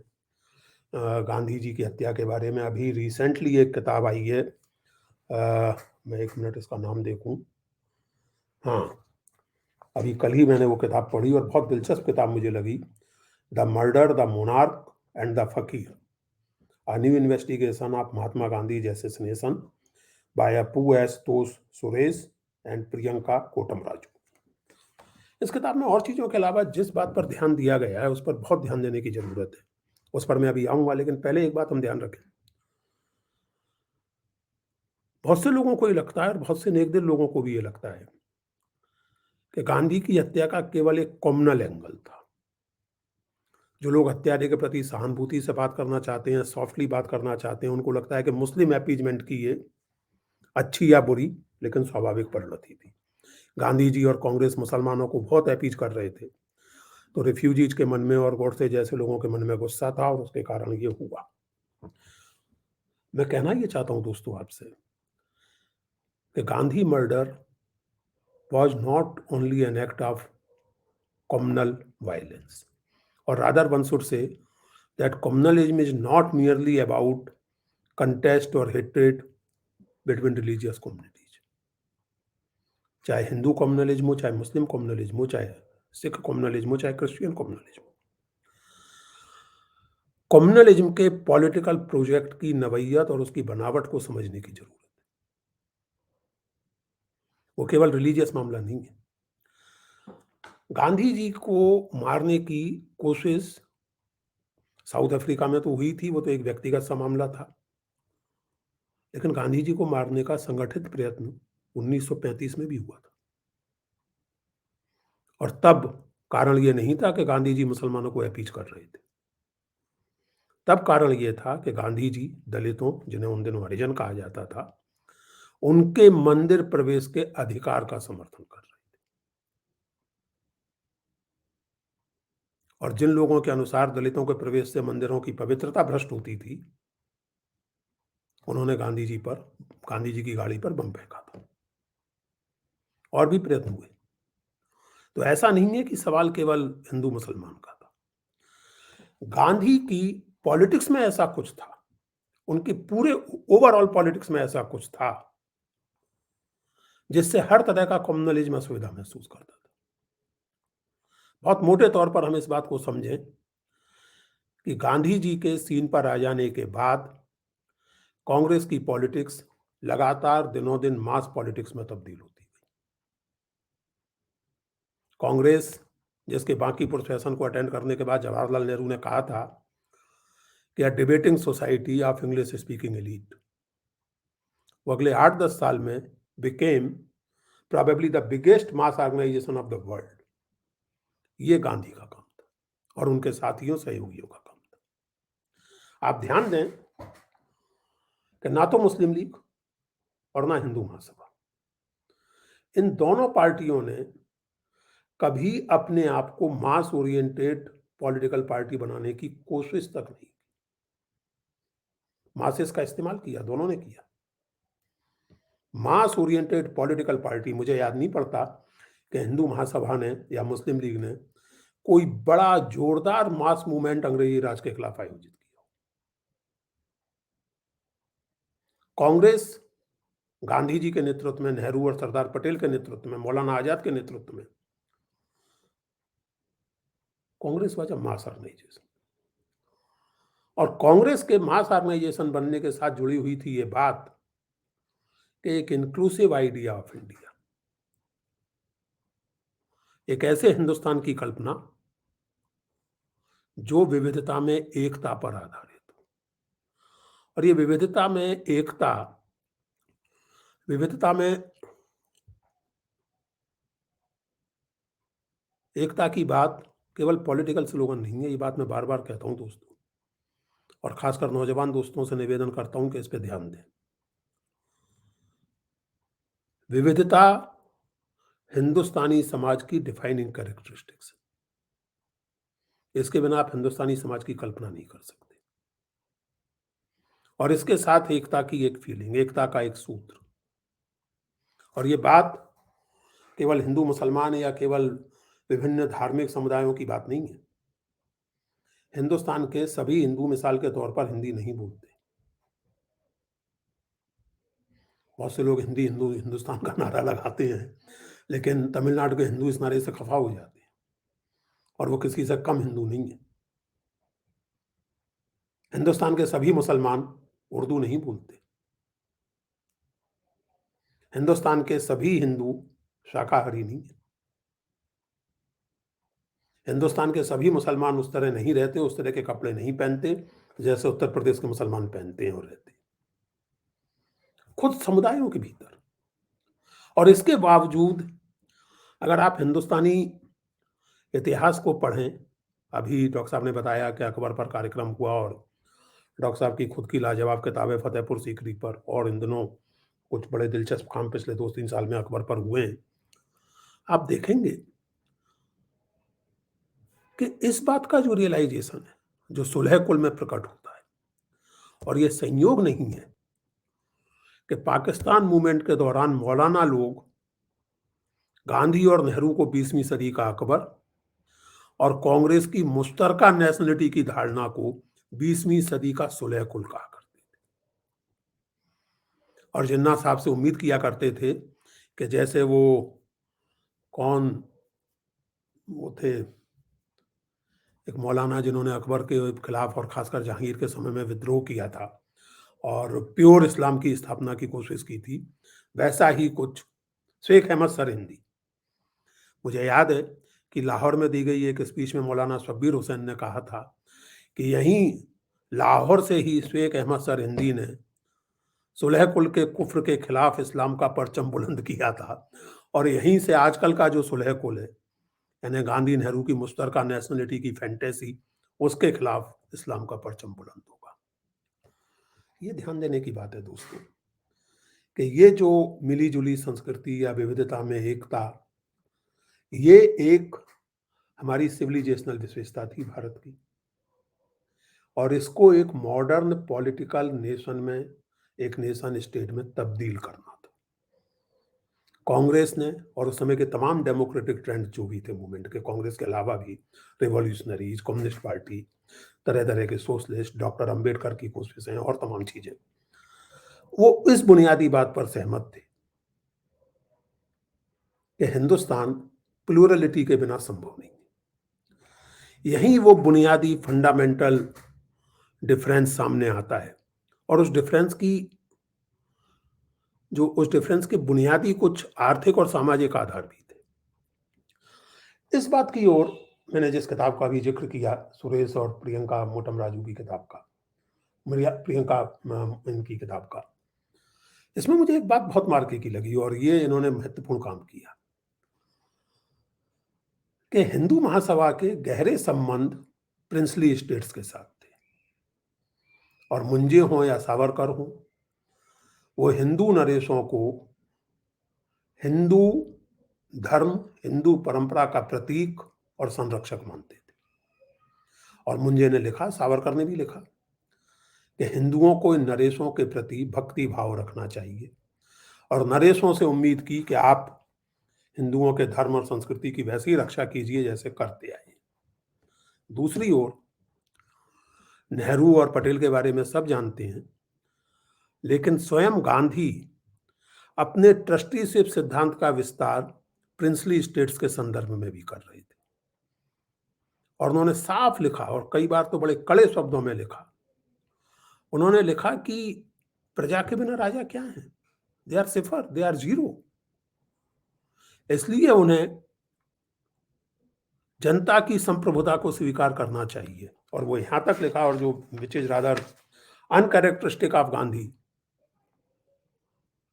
गांधी जी की हत्या के बारे में। अभी रिसेंटली एक किताब आई है, मैं एक मिनट इसका नाम देखूं, हाँ, अभी कल ही मैंने वो किताब पढ़ी और बहुत दिलचस्प किताब मुझे लगी, the murder, the monarch and the fakir, a new investigation of Mahatma Gandhi assassination by Appu Esthose Suresh and Priyanka कोटमराजू। इस किताब में और चीज़ों के अलावा जिस बात पर ध्यान दिया गया है उस पर बहुत ध्यान देने की जरूरत है, उस पर मैं अभी आऊंगा, लेकिन पहले एक बात हम ध्यान रखें। बहुत से लोगों को ये लगता है, और बहुत से नेकदिल लोगों को भी ये लगता है कि गांधी की हत्या का केवल एक कॉम्युनल एंगल था। जो लोग हत्यारे के प्रति सहानुभूति से बात करना चाहते हैं, सॉफ्टली बात करना चाहते हैं, उनको लगता है कि मुस्लिम अपीजमेंट की ये अच्छी या बुरी लेकिन स्वाभाविक परिणति थी। गांधी जी और कांग्रेस मुसलमानों को बहुत अपीज कर रहे थे, तो रिफ्यूजीज के मन में और गोडसे जैसे लोगों के मन में गुस्सा था और उसके कारण ये हुआ। मैं कहना ये चाहता हूं दोस्तों आपसे कि Gandhi murder was not only an act of communal violence, or rather one should say that communalism is not merely about contest or hatred between religious communities. चाहे हिंदू कम्युनलिज्म हो, चाहे मुस्लिम कम्युनलिज्म हो, चाहे सिख कम्युनलिज्म हो, चाहे क्रिश्चियन कम्युनलिज्म हो, communalism के political project की नवैयत और उसकी बनावट को समझने की जरूरत है। वो केवल रिलीजियस मामला नहीं है। गांधी जी को मारने की कोशिश साउथ अफ्रीका में तो हुई थी, वो तो एक व्यक्तिगत सा मामला था, लेकिन गांधी जी को मारने का संगठित प्रयत्न 1935 में भी हुआ था, और तब कारण ये नहीं था कि गांधी जी मुसलमानों को अपीज कर रहे थे। तब कारण ये था कि गांधी जी दलितों, जिन्हें उन दिनों हरिजन कहा जाता था, उनके मंदिर प्रवेश के अधिकार का समर्थन कर रहे थे। और जिन लोगों के अनुसार दलितों के प्रवेश से मंदिरों की पवित्रता भ्रष्ट होती थी, उन्होंने गांधी जी की गाड़ी पर बम फेंका था, और भी प्रयत्न हुए। तो ऐसा नहीं है कि सवाल केवल हिंदू मुसलमान का था। गांधी की पॉलिटिक्स में ऐसा कुछ था, उनके पूरे ओवरऑल पॉलिटिक्स में ऐसा कुछ था जिससे हर तरह का कम्युनलिज्म असुविधा महसूस करता था। बहुत मोटे तौर पर हम इस बात को समझें कि गांधी जी के सीन पर आ जाने के बाद कांग्रेस की पॉलिटिक्स लगातार दिनों दिन मास पॉलिटिक्स में तब्दील होती गई। कांग्रेस, जिसके बांकीपुर सेशन को अटेंड करने के बाद जवाहरलाल नेहरू ने कहा था कि a debating society of English speaking elite, वो अगले 8-10 साल में became probably the biggest mass organisation of the world. ये गांधी का काम था और उनके साथियों सहयोगियों का काम था। आप ध्यान दें कि ना तो मुस्लिम लीग और ना हिंदू महासभा, इन दोनों पार्टियों ने कभी अपने आप को मास ओरिएंटेड पॉलिटिकल पार्टी बनाने की कोशिश तक नहीं की। मासेस का इस्तेमाल किया, दोनों ने किया। मास ओरिएंटेड पॉलिटिकल पार्टी, मुझे याद नहीं पड़ता कि हिंदू महासभा ने या मुस्लिम लीग ने कोई बड़ा जोरदार मास मूवमेंट अंग्रेजी राज के खिलाफ आयोजित किया। कांग्रेस गांधी जी के नेतृत्व में, नेहरू और सरदार पटेल के नेतृत्व में, मौलाना आजाद के नेतृत्व में, Congress was a mass organisation. और कांग्रेस के मास ऑर्गेनाइजेशन बनने के साथ जुड़ी हुई थी ये बात कि एक इंक्लूसिव आइडिया ऑफ इंडिया, एक ऐसे हिंदुस्तान की कल्पना जो विविधता में एकता पर आधारित हो। और ये विविधता में एकता, विविधता में एकता की बात केवल पॉलिटिकल स्लोगन नहीं है, ये बात मैं बार-बार कहता हूं दोस्तों, और खासकर नौजवान दोस्तों से निवेदन करता हूं कि इस पे ध्यान दें। विविधता हिंदुस्तानी समाज की डिफाइनिंग कैरेक्टरिस्टिक्स है। इसके बिना आप हिंदुस्तानी समाज की कल्पना नहीं कर सकते। और इसके साथ एकता की एक फीलिंग, एकता का एक सूत्र। और ये बात केवल हिंदू मुसलमान या केवल विभिन्न धार्मिक समुदायों की बात नहीं है। हिंदुस्तान के सभी हिंदू मिसाल के तौर पर हिंदी नहीं बोलते। बहुत से लोग हिंदी हिंदू हिंदुस्तान का नारा लगाते हैं, लेकिन तमिलनाडु के हिंदू इस नारे से खफा हो जाते हैं, और वो किसी से कम हिंदू नहीं है। हिंदुस्तान के सभी मुसलमान उर्दू नहीं बोलते। हिंदुस्तान के सभी हिंदू शाकाहारी नहीं है। हिंदुस्तान के सभी मुसलमान उस तरह नहीं रहते, उस तरह के कपड़े नहीं पहनते जैसे उत्तर प्रदेश के मुसलमान पहनते हैं और रहते हैं, खुद समुदायों के भीतर। और इसके बावजूद अगर आप हिंदुस्तानी इतिहास को पढ़ें, अभी डॉक्टर साहब ने बताया कि अकबर पर कार्यक्रम हुआ और डॉक्टर साहब की खुद की लाजवाब किताब है फतेहपुर सीकरी पर, और इन दिनों कुछ बड़े दिलचस्प काम पिछले 2-3 साल में अकबर पर हुए हैं। आप देखेंगे कि इस बात का जो रियलाइजेशन है, जो सुलह कुल में प्रकट होता है, और ये संयोग नहीं है कि पाकिस्तान मूवमेंट के दौरान मौलाना लोग गांधी और नेहरू को 20वीं सदी का अकबर और कांग्रेस की मुश्तरका नेशनलिटी की धारणा को 20वीं सदी का सुलह कुल कहा करते थे। और जिन्ना साहब से उम्मीद किया करते थे कि जैसे वो कौन वो थे, एक मौलाना जिन्होंने अकबर के खिलाफ और खासकर जहांगीर के समय में विद्रोह किया था और प्योर इस्लाम की स्थापना की कोशिश की थी, वैसा ही कुछ शेख अहमद सरहिंदी। मुझे याद है कि लाहौर में दी गई एक स्पीच में मौलाना शब्बीर हुसैन ने कहा था कि यहीं लाहौर से ही शेख अहमद सरहिंदी ने सुलह कुल के कुफ्र के खिलाफ इस्लाम का परचम बुलंद किया था, और यहीं से आजकल का जो सुलह कुल है, यानी गांधी नेहरू की मुश्तरका नेशनलिटी की फैंटेसी, उसके खिलाफ इस्लाम का परचम बुलंद होगा। ये ध्यान देने की बात है दोस्तों कि ये जो मिली जुली संस्कृति या विविधता में एकता, ये एक हमारी सिविलाइजेशनल विशेषता थी भारत की, और इसको एक मॉडर्न पॉलिटिकल नेशन में, एक नेशन स्टेट में तब्दील करना था। कांग्रेस ने और उस समय के तमाम डेमोक्रेटिक ट्रेंड जो भी थे मूवमेंट के, कांग्रेस के अलावा भी रिवॉल्यूशनरीज, कम्युनिस्ट पार्टी, तरह तरह के सोशलिस्ट, डॉक्टर अंबेडकर की कोशिशें और तमाम चीजें, वो इस बुनियादी बात पर सहमत थे कि हिंदुस्तान प्लूरलिटी के बिना संभव नहीं। यही वो बुनियादी फंडामेंटल डिफरेंस सामने आता है, और उस डिफरेंस के बुनियादी कुछ आर्थिक और सामाजिक आधार भी थे। इस बात की ओर मैंने जिस किताब का भी जिक्र किया, सुरेश और प्रियंका मोटम राजू की किताब का, प्रियंका इनकी किताब का, इसमें मुझे एक बात बहुत मार्के की लगी, और ये इन्होंने महत्वपूर्ण काम किया कि हिंदू महासभा के गहरे संबंध प्रिंसली स्टेट्स के साथ थे, और मुंजे हों या सावरकर हों, वो हिंदू नरेशों को हिंदू धर्म, हिंदू परंपरा का प्रतीक और संरक्षक मानते थे। और मुंजे ने लिखा, सावरकर ने भी लिखा कि हिंदुओं को इन नरेशों के प्रति भक्ति भाव रखना चाहिए, और नरेशों से उम्मीद की कि आप हिंदुओं के धर्म और संस्कृति की वैसी रक्षा कीजिए जैसे करते आए। दूसरी ओर नेहरू और पटेल के बारे में सब जानते हैं लेकिन स्वयं गांधी अपने ट्रस्टीशिप सिद्धांत का विस्तार प्रिंसली स्टेट्स के संदर्भ में भी कर रहे थे और उन्होंने साफ लिखा और कई बार तो बड़े कड़े शब्दों में लिखा। उन्होंने लिखा कि प्रजा के बिना राजा क्या है? They are cipher, they are zero. इसलिए उन्हें जनता की संप्रभुता को स्वीकार करना चाहिए और वो यहां तक लिखा, और जो which is rather uncharacteristic of Gandhi,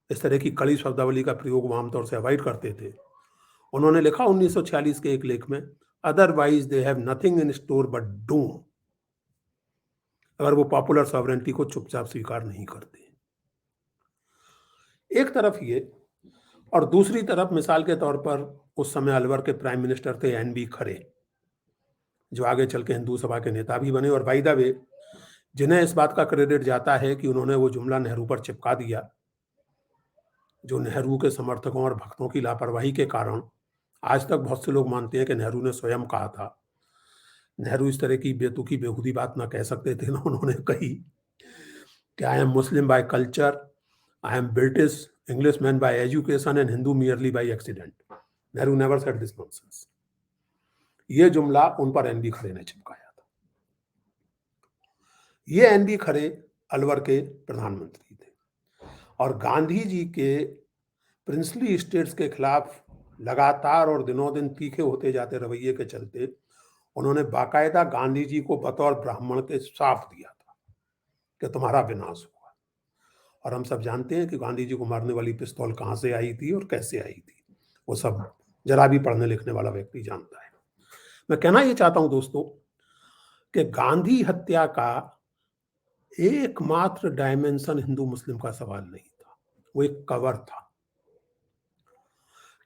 इस तरह की कड़ी शब्दावली का प्रयोग वो आमतौर से अवॉइड करते थे। उन्होंने लिखा 1946 के एक लेख में, otherwise they have nothing in store but Doom, अगर वो पॉपुलर सॉवरेंटी को चुपचाप स्वीकार नहीं करते। एक तरफ ये, और दूसरी तरफ मिसाल के तौर पर उस समय अलवर के प्राइम मिनिस्टर थे एन.बी. खरे, जो आगे चल के हिंदू सभा के नेता भी बने और बाय द वे जिन्हें इस बात का क्रेडिट जाता है कि उन्होंने वो जुमला नेहरू पर चिपका दिया, जो नेहरू के समर्थकों और भक्तों की लापरवाही के कारण आज तक बहुत से लोग मानते हैं कि नेहरू ने स्वयं कहा था। नेहरू इस तरह की बेतुकी बेहूदी बात ना कह सकते थे ना, उन्होंने कही कि I am Muslim by culture, I am British English man bye education and Hindu merely by accident. Nehru never said this nonsense. ये जुमला उन पर एन.बी. खरे ने चिपकाया था। ये एन.बी. खरे अलवर के प्रधानमंत्री थे और गांधी जी के प्रिंसली स्टेट्स के खिलाफ लगातार और दिनों दिन तीखे होते जाते रवैये के चलते उन्होंने बाकायदा गांधी जी को बतौर ब्राह्मण के श्राप दिया था कि तुम्हारा विनाश होगा। और हम सब जानते हैं कि गांधी जी को मारने वाली पिस्तौल कहां से आई थी और कैसे आई थी, वो सब जरा भी पढ़ने लिखने वाला व्यक्ति जानता है। मैं कहना ये चाहता हूं दोस्तों कि गांधी हत्या का एकमात्र डायमेंशन हिंदू मुस्लिम का सवाल नहीं था, वो एक कवर था,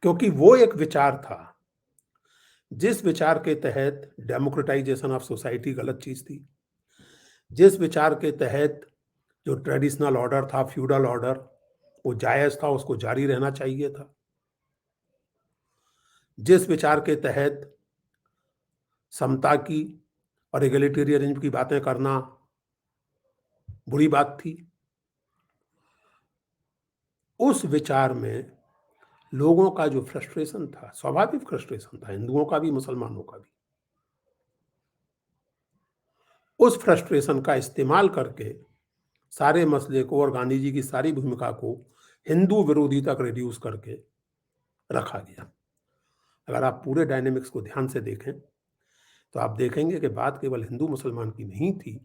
क्योंकि वो एक विचार था जिस विचार के तहत डेमोक्रेटाइजेशन ऑफ सोसाइटी गलत चीज थी, जिस विचार के तहत जो ट्रेडिशनल ऑर्डर था, फ्यूडल ऑर्डर, वो जायज था, उसको जारी रहना चाहिए था, जिस विचार के तहत समता की और एगलिटेरियनिज्म की बातें करना बुरी बात थी, उस विचार में लोगों का जो फ्रस्ट्रेशन था, स्वाभाविक फ्रस्ट्रेशन था, हिंदुओं का भी मुसलमानों का भी, उस फ्रस्ट्रेशन का इस्तेमाल करके सारे मसले को और गांधी जी की सारी भूमिका को हिंदू विरोधी तक रिड्यूस करके रखा गया। अगर आप पूरे डायनेमिक्स को ध्यान से देखें तो आप देखेंगे कि बात केवल हिंदू मुसलमान की नहीं थी,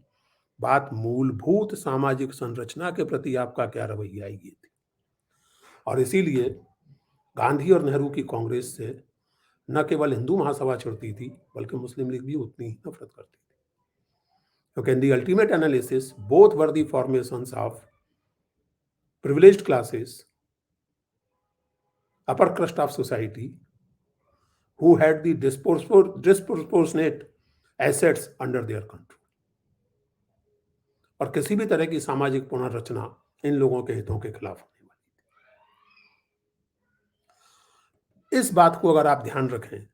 बात मूलभूत सामाजिक संरचना के प्रति आपका क्या रवैया ये थी। और इसीलिए गांधी और नेहरू की कांग्रेस से न केवल हिंदू महासभा चिढ़ती थी बल्कि मुस्लिम लीग भी उतनी ही नफरत करती थी, क्योंकि in the ultimate analysis both were the formations of privileged classes, upper crust of society, who had the disproportionate assets under their control. और किसी भी तरह की सामाजिक पुनर्रचना इन लोगों के हितों के खिलाफ होने वाली थी। इस बात को अगर आप ध्यान रखें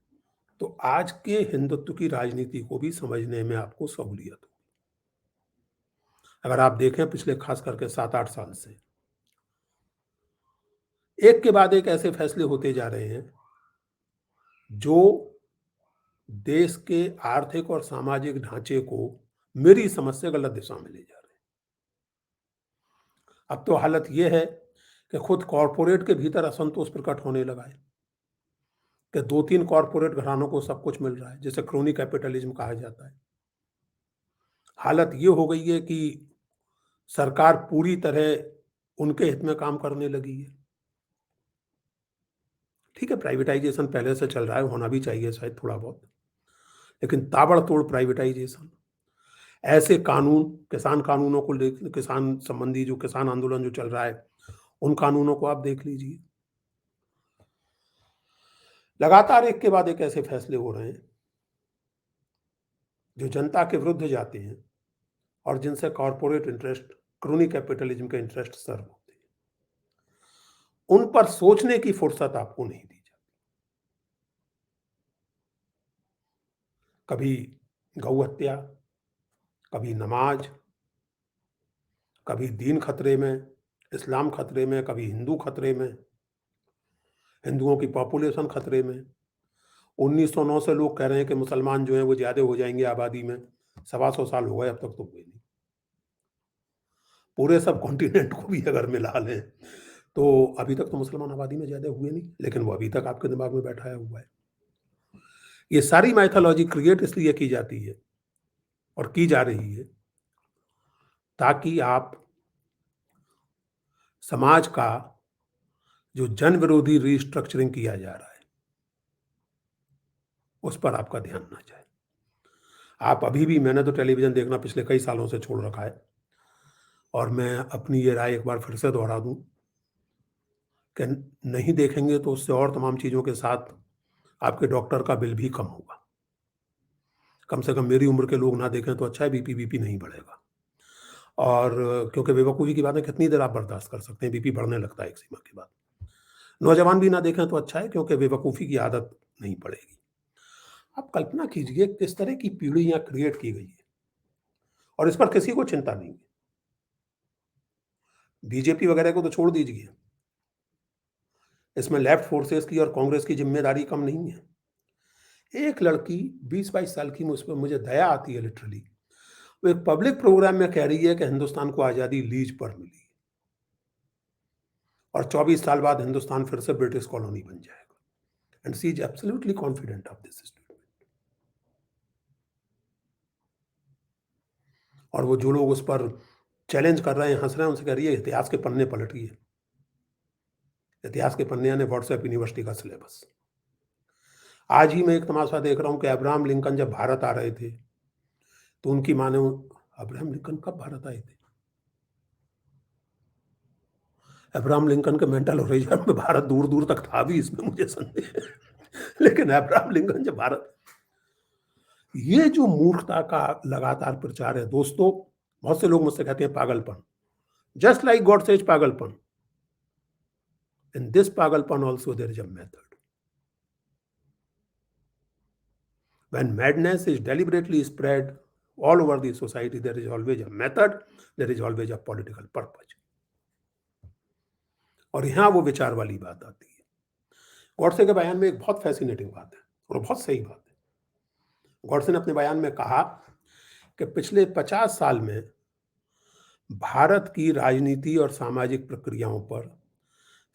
तो आज के हिंदुत्व की राजनीति को भी समझने में आपको सहूलियत हो। अगर आप देखें पिछले खास करके 7-8 साल से एक के बाद एक ऐसे फैसले होते जा रहे हैं जो देश के आर्थिक और सामाजिक ढांचे को मेरी समझ से गलत दिशा में ले जा रहे हैं। अब तो हालत यह है कि खुद कॉरपोरेट के भीतर असंतोष प्रकट होने लगा है कि 2-3 कॉरपोरेट घरानों को सब कुछ मिल रहा है, जिसे क्रोनी कैपिटलिज्म कहा जाता है। हालत यह हो गई है कि सरकार पूरी तरह उनके हित में काम करने लगी है। ठीक है, प्राइवेटाइजेशन पहले से चल रहा है, होना भी चाहिए शायद थोड़ा बहुत, लेकिन ताबड़तोड़ प्राइवेटाइजेशन, ऐसे कानून, किसान कानूनों को लेकर, किसान संबंधी जो किसान आंदोलन जो चल रहा है उन कानूनों को आप देख लीजिए। लगातार एक के बाद एक ऐसे फैसले हो रहे हैं जो जनता के विरुद्ध जाते हैं और जिनसे कॉरपोरेट इंटरेस्ट, क्रोनी कैपिटलिज्म के इंटरेस्ट सर्व होते हैं। उन पर सोचने की फुर्सत आपको नहीं दी जाती। कभी गौ हत्या, कभी नमाज, कभी दीन खतरे में, इस्लाम खतरे में, कभी हिंदू खतरे में, हिंदुओं की पॉपुलेशन खतरे में। 1909 से लोग कह रहे हैं कि मुसलमान जो हैं वो ज़्यादा हो जाएँगे आबादी में, 125 साल हो गए, अब तक तो हुए नहीं। पूरे सब कॉन्टिनेंट को भी अगर मिला लें, तो अभी तक तो मुसलमान आबादी में ज़्यादा हुए नहीं, लेकिन वो अभी तक आपके दिमाग में बैठाया हुआ है। ये सारी माइथोलॉजी क्रिएट इसलिए की जाती है और की जा रही है, ताकि आप समाज का जो जन विरोधी रिस्ट्रक्चरिंग किया जा रहा है, उस पर आपका ध्यान ना जाए। आप अभी भी, मैंने तो टेलीविज़न देखना पिछले कई सालों से छोड़ रखा है, और मैं अपनी ये राय एक बार फिर से दोहरा दूँ कि नहीं देखेंगे तो उससे और तमाम चीज़ों के साथ आपके डॉक्टर का बिल भी कम होगा। कम से कम मेरी उम्र के लोग ना देखें तो अच्छा है, बीपी नहीं बढ़ेगा। और क्योंकि बेवकूफ़ी की बातें कितनी देर आप बर्दाश्त कर सकते हैं, बीपी बढ़ने लगता है एक सीमा के बाद। नौजवान भी ना देखें तो अच्छा है, क्योंकि बेवकूफ़ी की आदत नहीं पड़ेगी। आप कल्पना कीजिए किस तरह की पीढ़ी यहाँ क्रिएट की गई है, और इस पर किसी को चिंता नहीं है। बीजेपी वगैरह को तो छोड़ दीजिए, इसमें लेफ्ट फोर्सेस की और कांग्रेस की ज़िम्मेदारी कम नहीं है। एक लड़की 20-22 साल की, मुझ पे मुझे दया आती है लिटरली। वो एक पब्लिक प्रोग्राम में कह रही है कि हिंदुस्तान को आज़ादी लीज पर मिली और 24 साल बाद हिंदुस्तान फिर से ब्रिटिश कॉलोनी बन जाएगा, and she is absolutely confident of this statement. और वो जो लोग उस पर चैलेंज कर रहे हैं, हंस रहे हैं, उनसे कह रही है इतिहास के पन्ने पलटिए। इतिहास के पन्ने यानी व्हाट्सएप यूनिवर्सिटी का सिलेबस। आज ही मैं एक तमाशा देख रहा हूँ कि अब्राहम लिंकन जब भारत आ रहे थे, तो उनकी माँ ने, अब्राहम लिंकन कब भारत आए थे? अब्राहम लिंकन के मेंटल ओरिजिन में भारत दूर दूर तक था भी, इसमें मुझे संदेह है। लेकिन अब्राहम लिंकन जब भारत, ये जो मूर्खता का लगातार प्रचार है दोस्तों, बहुत से लोग मुझसे कहते हैं पागलपन, जस्ट लाइक गॉड सेज पागलपन, इन दिस पागलपन also there is a method. When madness is deliberately spread all over the society, there is always a method, there is always a political purpose. और यहाँ वो विचार वाली बात आती है। गॉडसे के बयान में एक बहुत फैसिनेटिंग बात है और बहुत सही बात है। गॉडसे ने अपने बयान में कहा कि पिछले 50 साल में भारत की राजनीति और सामाजिक प्रक्रियाओं पर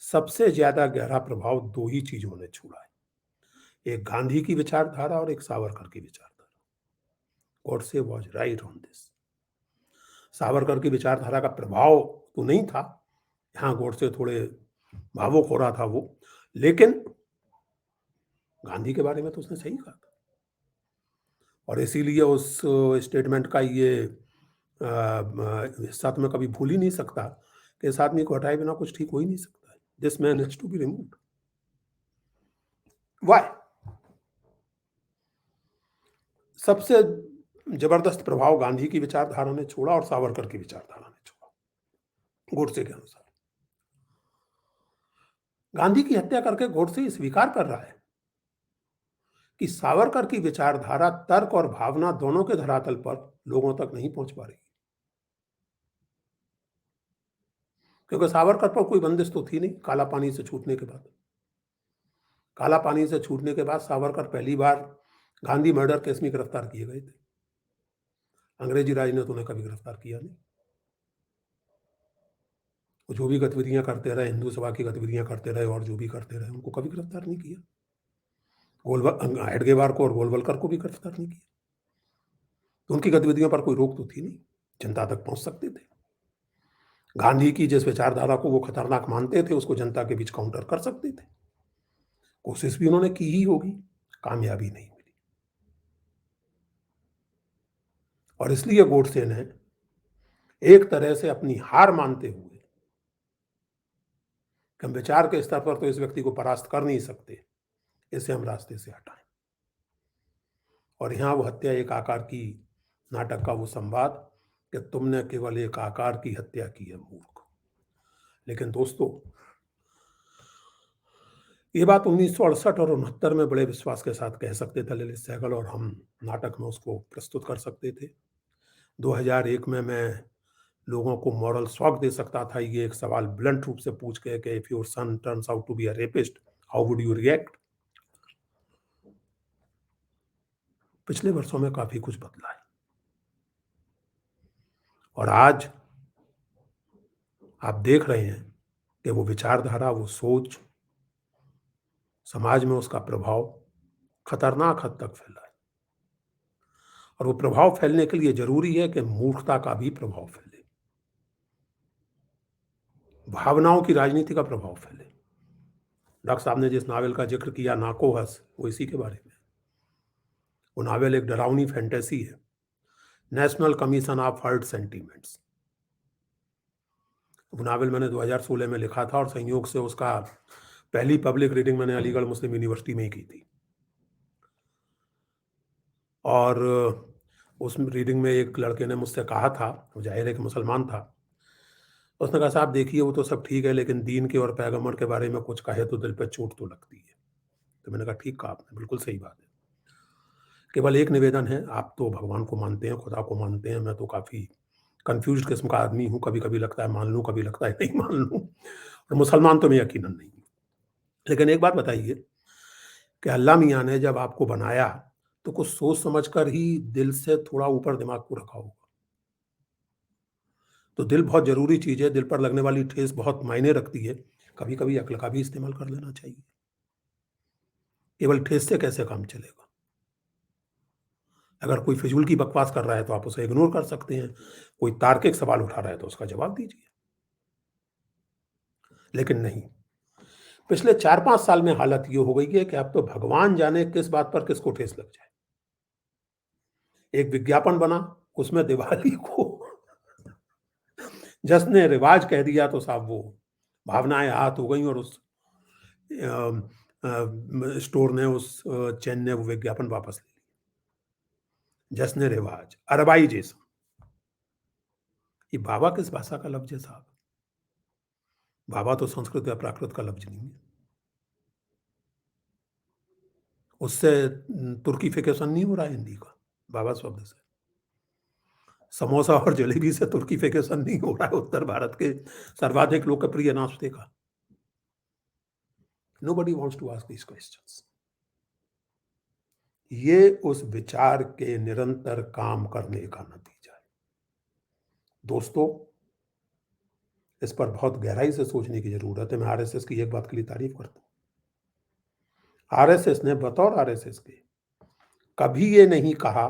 सबसे ज्यादा गहरा प्रभाव दो ही चीजों ने छोड़ा है, एक गांधी की विचारधारा और एक सावरकर की विचारधारा। Godse was right on this. Savarkar की विचारधारा का प्रभाव तो नहीं था, यहाँ गॉडसे थोड़े भावुक हो रहा था वो, लेकिन गांधी के बारे में तो उसने सही कहा था, और इसीलिए उस स्टेटमेंट का ये हिस्सा तो मैं कभी भूल ही नहीं सकता कि इस आदमी को हटाए बिना कुछ ठीक हो ही नहीं सकता है। This man is to be removed. Why? सबसे जबरदस्त प्रभाव गांधी की विचारधारा ने छोड़ा और सावरकर की विचारधारा ने छोड़ा, गोडसे के अनुसार। गांधी की हत्या करके गोडसे स्वीकार कर रहा है कि सावरकर की विचारधारा तर्क और भावना दोनों के धरातल पर लोगों तक नहीं पहुंच पा रही, क्योंकि सावरकर पर कोई बंदिश तो थी नहीं काला पानी से छूटने के बाद। काला पानी से छूटने के बाद सावरकर पहली बार गांधी मर्डर केस में गिरफ्तार किए गए थे। अंग्रेजी राज ने तो उन्हें कभी गिरफ्तार किया नहीं। वो जो भी गतिविधियां करते रहे, हिंदू सभा की गतिविधियां करते रहे और जो भी करते रहे, उनको कभी गिरफ्तार नहीं किया। हेडगेवार को और गोलवलकर को भी गिरफ्तार नहीं किया। तो उनकी गतिविधियों पर कोई रोक तो थी नहीं, जनता तक पहुंच सकते थे। गांधी की जिस विचारधारा को वो खतरनाक मानते थे, उसको जनता के बीच काउंटर कर सकते थे। कोशिश भी उन्होंने की ही होगी, कामयाबी नहीं मिली। और इसलिए गोडसे ने एक तरह से अपनी हार मानते हुए कि हम विचार के स्तर पर तो इस व्यक्ति को परास्त कर नहीं सकते, इसे हम रास्ते से हटाएं। और यहां वो हत्या एक आकार की नाटक का वो संवाद कि तुमने केवल एक आकार की हत्या की है मूर्ख। लेकिन दोस्तों, ये बात 1968 और 69 में बड़े विश्वास के साथ कह सकते थे ललित सहगल, और हम नाटक में उसको प्रस्तुत कर सकते थे। 2001 में मैं लोगों को मॉरल शॉक दे सकता था ये एक सवाल ब्लंट रूप से पूछ के कि if your son turns out to be a rapist, how would you react? पिछले वर्षों में काफी कुछ बदला है और आज आप देख रहे हैं कि वो विचारधारा, वो सोच, समाज में उसका प्रभाव खतरनाक हद तक फैला है और वो प्रभाव फैलने के लिए जरूरी है कि मूर्खता का भी प्रभाव फैले, भावनाओं की राजनीति का प्रभाव फैले। डॉक्टर साहब ने जिस नावल का जिक्र किया नाकोहस, वो इसी के बारे में। वो नावल एक डरावनी फैंटेसी है, national commission of hurt sentiments. वो नावल मैंने 2016 में लिखा था और संयोग से उसका पहली पब्लिक रीडिंग मैंने अलीगढ़ मुस्लिम यूनिवर्सिटी में ही की थी। और उस रीडिंग में एक लड़के ने मुझसे कहा था, वो जाहिर है कि मुसलमान था, उसने कहा साहब देखिए वो तो सब ठीक है लेकिन दीन के और पैगंबर के बारे में कुछ कहे तो दिल पे चोट तो लगती है। तो मैंने कहा ठीक कहा आपने, बिल्कुल सही बात है। केवल एक निवेदन है, आप तो भगवान को मानते हैं, खुदा को मानते हैं, मैं तो काफ़ी कन्फ्यूज्ड किस्म का आदमी हूँ, कभी-कभी लगता है मान लूँ, कभी लगता है नहीं मान लूँ और मुसलमान तो मैं यकीनन नहीं हूँ। लेकिन एक बात बताइए कि अल्लाह मियाँ ने जब आपको बनाया तो कुछ सोच समझ कर ही दिल से थोड़ा ऊपर दिमाग को रखा होगा। तो दिल बहुत ज़रूरी चीज़ है, दिल पर लगने वाली ठेस बहुत मायने रखती है। कभी-कभी अक्ल का भी इस्तेमाल कर लेना चाहिए। केवल ठेस से कैसे काम चलेगा? अगर कोई फिजूल की बकवास कर रहा है तो आप उसे इग्नोर कर सकते हैं, कोई तार्किक सवाल उठा रहा है तो उसका जवाब दीजिए। लेकिन नहीं, पिछले 4-5 साल में हालत ये हो गई है कि अब तो भगवान जाने किस बात पर किसको ठेस लग जाए। एक विज्ञापन बना, उसमें दिवाली को जश्न रिवाज कह दिया तो साहब वो भावनाएं आहत हो गई और उस स्टोर ने, उस चेन ने वो विज्ञापन वापस ले लिया। जश्न रिवाज, अरबाइजेशन, ये बाबा किस भाषा का लफ्ज है साहब? बाबा तो संस्कृत या प्राकृत का लफ्ज नहीं है। उससे तुर्कीफिकेशन नहीं हो रहा है हिंदी का, बाबा शब्द से। समोसा और जलेबी से तुर्कीफिकेशन नहीं हो रहा है उत्तर भारत के सर्वाधिक लोकप्रिय नाश्ते का। Nobody wants to ask these questions. ये उस विचार के निरंतर काम करने का नतीजा है। दोस्तों, इस पर बहुत गहराई से सोचने की जरूरत है। मैं आरएसएस की एक बात के लिए तारीफ करता हूं। आरएसएस ने बतौर आरएसएस के कभी ये नहीं कहा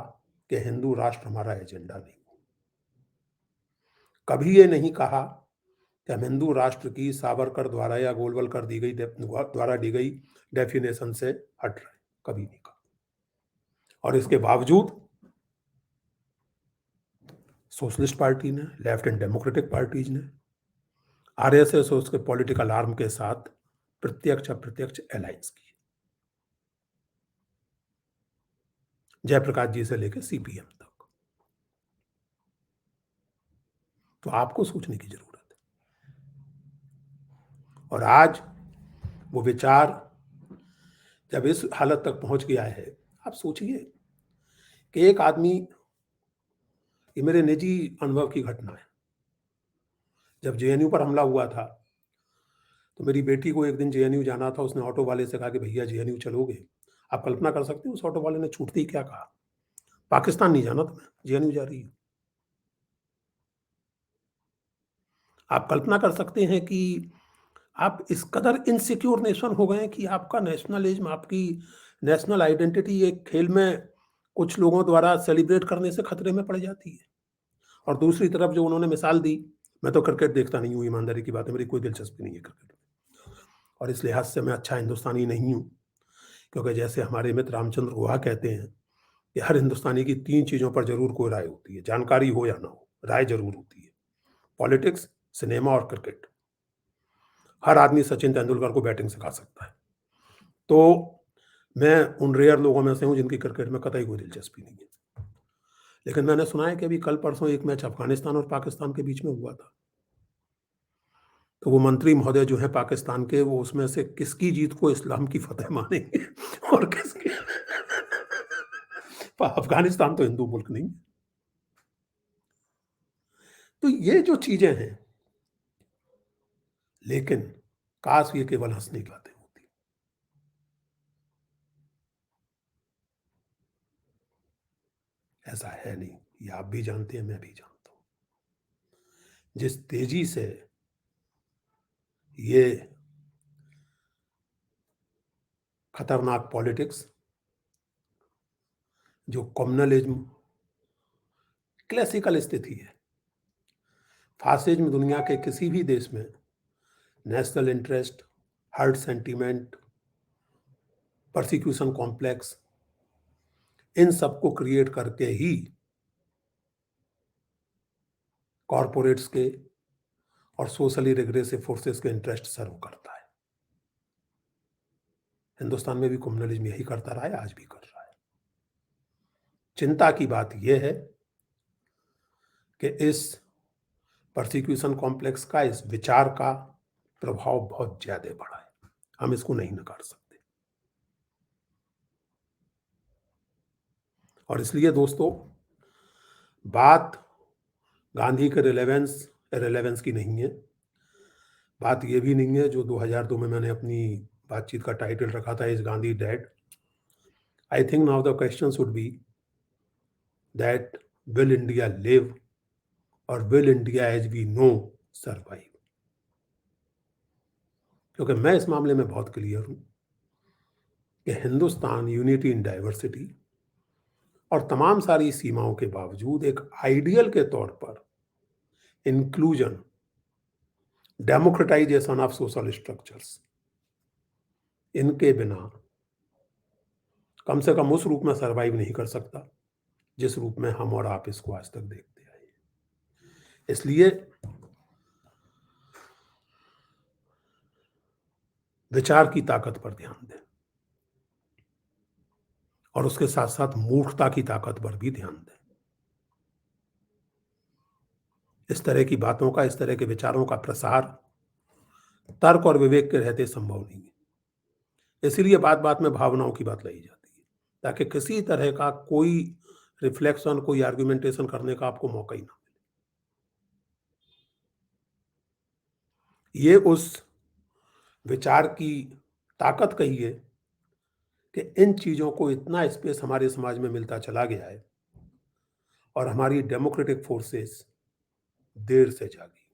कि हिंदू राष्ट्र हमारा एजेंडा नहीं, कभी ये नहीं कहा कि हम हिंदू राष्ट्र की सावरकर द्वारा या गोलवलकर द्वारा दी गई डेफिनेशन से हट रहे, कभी नहीं कहा। और इसके बावजूद सोशलिस्ट पार्टी ने, लेफ्ट एंड डेमोक्रेटिक पार्टीज ने आरएसएस और उसके पॉलिटिकल आर्म के साथ प्रत्यक्ष अप्रत्यक्ष अलायंस की, जयप्रकाश जी से लेकर सीपीएम तक। तो आपको सोचने की जरूरत है। और आज वो विचार जब इस हालत तक पहुंच गया है, आप सोचिए कि एक आदमी, ये मेरे निजी अनुभव की घटना है, जब जेएनयू पर हमला हुआ था तो मेरी बेटी को एक दिन जेएनयू जाना था। उसने ऑटो वाले से कहा कि भैया जेएनयू चलोगे? आप कल्पना कर सकते हैं उस ऑटो वाले ने छूटते ही क्या कहा? पाकिस्तान नहीं जाना तुम्हें, जेएनयू जा रही हूं। आप कल्पना कर सकते हैं कि आप इस कदर इनसिक्योर नेशन हो गए हैं कि आपका नेशनलिज्म, आपकी नेशनल आइडेंटिटी एक खेल में कुछ लोगों द्वारा सेलिब्रेट करने से खतरे में पड़ जाती है। और दूसरी तरफ जो उन्होंने मिसाल दी, मैं तो क्रिकेट देखता नहीं हूँ, ईमानदारी की बात है, मेरी कोई दिलचस्पी नहीं है क्रिकेट में, और इस लिहाज से मैं अच्छा हिंदुस्तानी नहीं हूँ। क्योंकि जैसे हमारे मित्र रामचंद्र गुहा कहते हैं कि हर हिंदुस्तानी की 3 चीज़ों पर जरूर कोई राय होती है, जानकारी हो या ना हो, राय जरूर होती है। पॉलिटिक्स, सिनेमा और क्रिकेट। हर आदमी सचिन तेंदुलकर को बैटिंग सिखा सकता है। तो मैं उन रेयर लोगों में से हूँ जिनकी क्रिकेट में कतई कोई दिलचस्पी नहीं है। लेकिन मैंने सुना है कि अभी कल परसों एक मैच अफगानिस्तान और पाकिस्तान के बीच में हुआ था। तो वो मंत्री महोदय जो है पाकिस्तान के, वो उसमें से किसकी जीत को इस्लाम की फतेह मानेंगे और किसकी अफगानिस्तान तो हिंदू मुल्क नहीं। तो ये जो चीजें हैं, लेकिन काश ये केवल हंसने की बातें होती। ऐसा है नहीं, ये आप भी जानते हैं, मैं भी जानता हूं। जिस तेजी से ये खतरनाक पॉलिटिक्स, जो कम्युनलिज्म, क्लासिकल स्थिति है, फासिज्म दुनिया के किसी भी देश में national interest, herd sentiment, persecution complex, इन सबको क्रिएट करके ही कॉरपोरेट्स के और सोशली रिग्रेसिव फोर्सेस के इंटरेस्ट सर्व करता है। हिंदुस्तान में भी कम्युनलिज्म यही करता रहा है, आज भी कर रहा है। चिंता की बात यह है कि इस परसिक्यूशन कॉम्प्लेक्स का, इस विचार का प्रभाव बहुत ज्यादा बढ़ा है, हम इसको नहीं नकार सकते। और इसलिए दोस्तों, बात गांधी के रिलेवेंस की नहीं है। बात यह भी नहीं है जो 2002 में मैंने अपनी बातचीत का टाइटल रखा था, is Gandhi dead. I think now the question should be that will India live or will India as we know survive. क्योंकि मैं इस मामले में बहुत क्लियर हूं कि हिंदुस्तान यूनिटी इन डाइवर्सिटी और तमाम सारी सीमाओं के बावजूद एक आइडियल के तौर पर inclusion, democratisation of social structures, इनके बिना कम से कम उस रूप में सरवाइव नहीं कर सकता जिस रूप में हम और आप इसको आज तक देखते आए। इसलिए विचार की ताकत पर ध्यान दें और उसके साथ साथ मूर्खता की ताकत पर भी ध्यान दें। इस तरह की बातों का, इस तरह के विचारों का प्रसार तर्क और विवेक के रहते संभव नहीं है। इसीलिए बात बात में भावनाओं की बात लाई जाती है, ताकि किसी तरह का कोई रिफ्लेक्शन, कोई आर्गुमेंटेशन करने का आपको मौका ही ना मिले। ये उस विचार की ताकत कहिए कि इन चीजों को इतना स्पेस हमारे समाज में मिलता चला गया है और हमारी डेमोक्रेटिक फोर्सेस देर से जागी,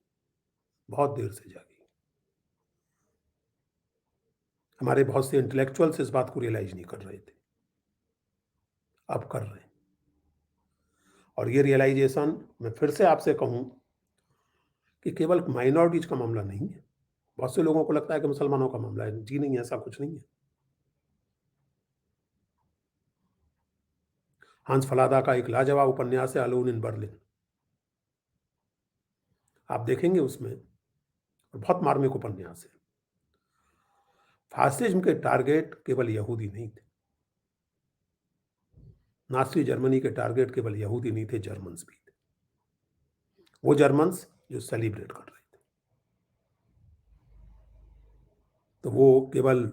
बहुत देर से जागी। हमारे बहुत से इंटेलेक्चुअल्स इस बात को रियलाइज नहीं कर रहे थे, अब कर रहे हैं। और ये रियलाइजेशन, मैं फिर से आपसे कहूं कि केवल माइनॉरिटीज का मामला नहीं है। बहुत से लोगों को लगता है कि मुसलमानों का मामला है। जी नहीं, ऐसा कुछ नहीं है। हंस फलादा का एक लाजवाब उपन्यास है अलोन इन बर्लिन, आप देखेंगे उसमें, बहुत मार्मिक उपन्यास है। फासिज्म के टारगेट केवल यहूदी नहीं थे, नाज़ी जर्मनी के टारगेट केवल यहूदी नहीं थे, जर्मन्स भी थे। वो जर्मन्स जो सेलिब्रेट कर रहे थे, तो वो केवल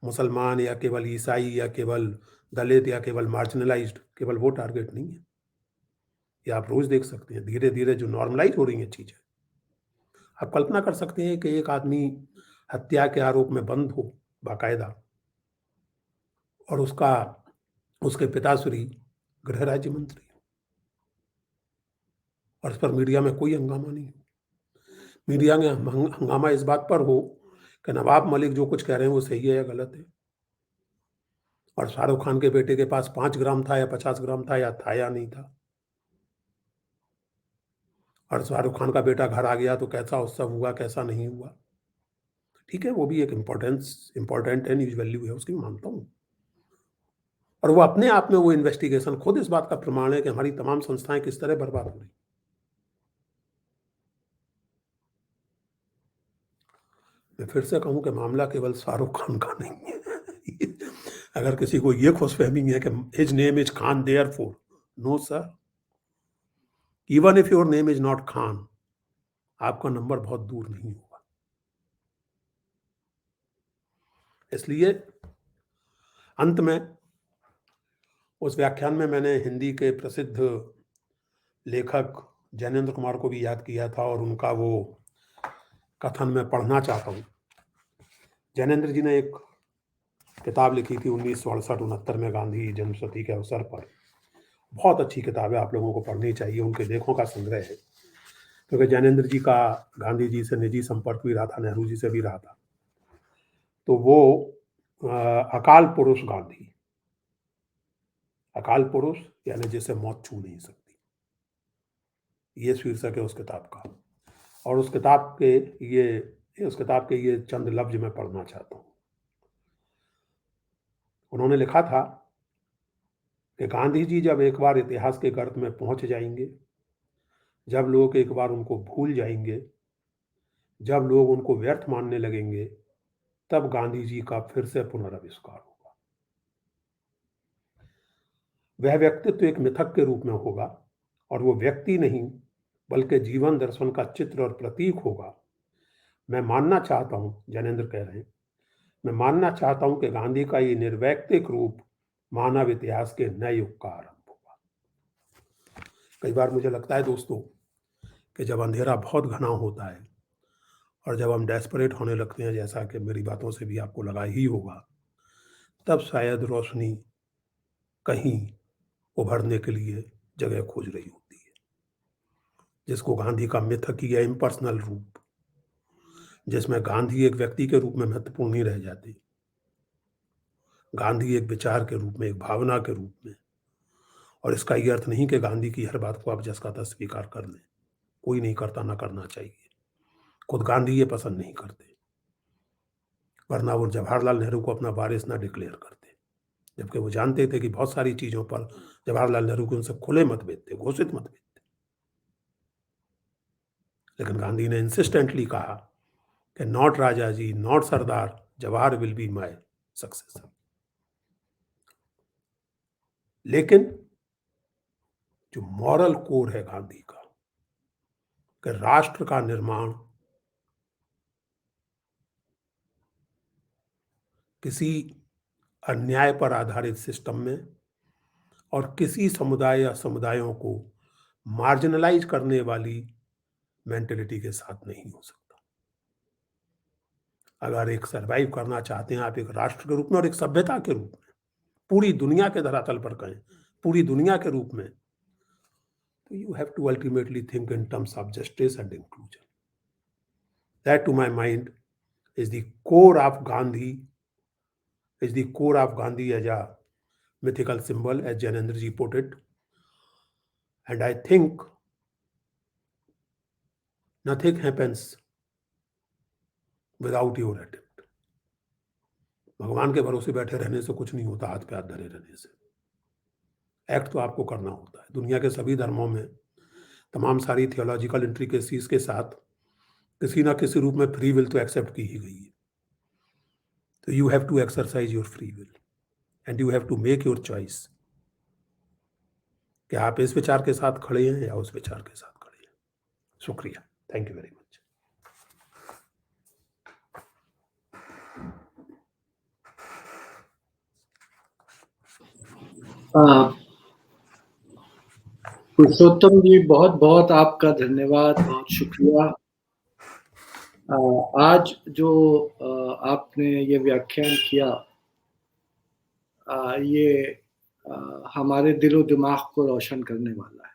मुसलमान या केवल ईसाई या केवल दलित या केवल मार्जिनलाइज्ड, केवल वो टारगेट नहीं है। ये आप रोज देख सकते हैं, धीरे धीरे जो नॉर्मलाइज हो रही हैं चीजें। आप कल्पना कर सकते हैं कि एक आदमी हत्या के आरोप में बंद हो बाकायदा, और उसके पिताश्री गृह राज्य मंत्री, और इस पर मीडिया में कोई हंगामा नहीं हो। मीडिया में हंगामा इस बात पर हो कि नवाब मलिक जो कुछ कह रहे हैं वो सही है या गलत है, और शाहरुख खान के बेटे के पास 5 ग्राम था या 50 ग्राम था या नहीं था, और शाहरुख खान का बेटा घर आ गया तो कैसा उत्सव हुआ, कैसा नहीं हुआ। ठीक है, वो भी एक इंपॉर्टेंट है, न्यूज वैल्यू है, उसकी मानता हूं। और वो अपने आप में, वो इन्वेस्टिगेशन खुद इस बात का प्रमाण है कि हमारी तमाम संस्थाएं किस तरह बर्बाद हो रही। मैं फिर से कहूं कि मामला केवल शाहरुख खान का नहीं है। अगर किसी को ये खुशफहमी है कि his name is Khan therefore, no sir, even if your name is not Khan, आपका नंबर बहुत दूर नहीं होगा। इसलिए अंत में, उस व्याख्यान में मैंने हिंदी के प्रसिद्ध लेखक ज्ञानेंद्र कुमार को भी याद किया था और उनका वो कथन मैं पढ़ना चाहता हूँ। ज्ञानेंद्र जी ने एक किताब लिखी थी 1968-69 में गांधी जन्मशती के अवसर पर। बहुत अच्छी किताब है, आप लोगों को पढ़नी चाहिए, उनके लेखों का संग्रह है। क्योंकि ज्ञानेंद्र जी का गांधी जी से निजी संपर्क भी रहा था, नेहरू जी से भी रहा था। तो वो अकाल पुरुष गांधी, अकाल पुरुष यानी जिसे मौत छू नहीं सकती, ये शीर्षक है उस किताब का। और उस किताब के ये चंद लफ्ज मैं पढ़ना चाहता हूँ। उन्होंने लिखा था कि गांधी जी जब एक बार इतिहास के गर्त में पहुंच जाएंगे, जब लोग एक बार उनको भूल जाएंगे, जब लोग उनको व्यर्थ मानने लगेंगे, तब गांधी जी का फिर से पुनराविष्कार होगा। वह व्यक्तित्व एक मिथक के रूप में होगा और वो व्यक्ति नहीं बल्कि जीवन दर्शन का चित्र और प्रतीक होगा। मैं मानना चाहता हूं, ज्ञानेंद्र कह रहे हैं, मैं मानना चाहता हूं कि गांधी का ये निर्वैयक्तिक रूप मानव इतिहास के नए युग का आरंभ होगा। कई बार मुझे लगता है दोस्तों कि जब अंधेरा बहुत घना होता है और जब हम डेस्परेट होने लगते हैं, जैसा कि मेरी बातों से भी आपको लगा ही होगा, तब शायद रोशनी कहीं उभरने के लिए जगह खोज रही होती है, जिसको गांधी का मिथकीय इम्पर्सनल रूप, जिसमें गांधी एक व्यक्ति के रूप में महत्वपूर्ण नहीं रह जाते, गांधी एक विचार के रूप में, एक भावना के रूप में। और इसका ये अर्थ नहीं कि गांधी की हर बात को आप जस का तस स्वीकार कर लें, कोई नहीं करता, ना करना चाहिए। खुद गांधी ये पसंद नहीं करते, वरना वो जवाहरलाल नेहरू को अपना वारिस ना डिक्लेयर करते, जबकि वो जानते थे कि बहुत सारी चीजों पर जवाहरलाल नेहरू के उनसे खुले मतभेद थे, घोषित मतभेद थे। लेकिन गांधी ने इंसिस्टेंटली कहा कि not Raja ji, not Sardar, Jawahar will be my successor. लेकिन जो मॉरल कोर है गांधी का, कि राष्ट्र का निर्माण किसी अन्याय पर आधारित सिस्टम में और किसी समुदाय या समुदायों को मार्जिनलाइज करने वाली मेंटेलिटी के साथ नहीं हो सकता। अगर एक सरवाइव करना चाहते हैं आप एक राष्ट्र के रूप में और एक सभ्यता के रूप में, पूरी दुनिया के धरातल पर कहें, पूरी दुनिया के रूप में, तो you have to ultimately think in terms of justice and inclusion. That, to my mind, is the core of Gandhi, as a mythical symbol, as Jnanendra ji put it. And I think nothing happens without your attempt. भगवान के भरोसे बैठे रहने से कुछ नहीं होता, हाथ पे हाथ धरे रहने से। एक्ट तो आपको करना होता है। दुनिया के सभी धर्मों में तमाम सारी थियोलॉजिकल इंट्रिकेसीज के साथ किसी ना किसी रूप में फ्री विल तो एक्सेप्ट की ही गई है। तो you have to exercise your free will and you have to make your choice कि आप इस विचार के साथ खड़े हैं या उस विचार के साथ खड़े हैं। शुक्रिया, थैंक यू वेरी मच। पुरुषोत्तम जी, बहुत बहुत आपका धन्यवाद, बहुत शुक्रिया। आज जो आपने ये व्याख्यान किया, ये हमारे दिलो दिमाग को रोशन करने वाला है।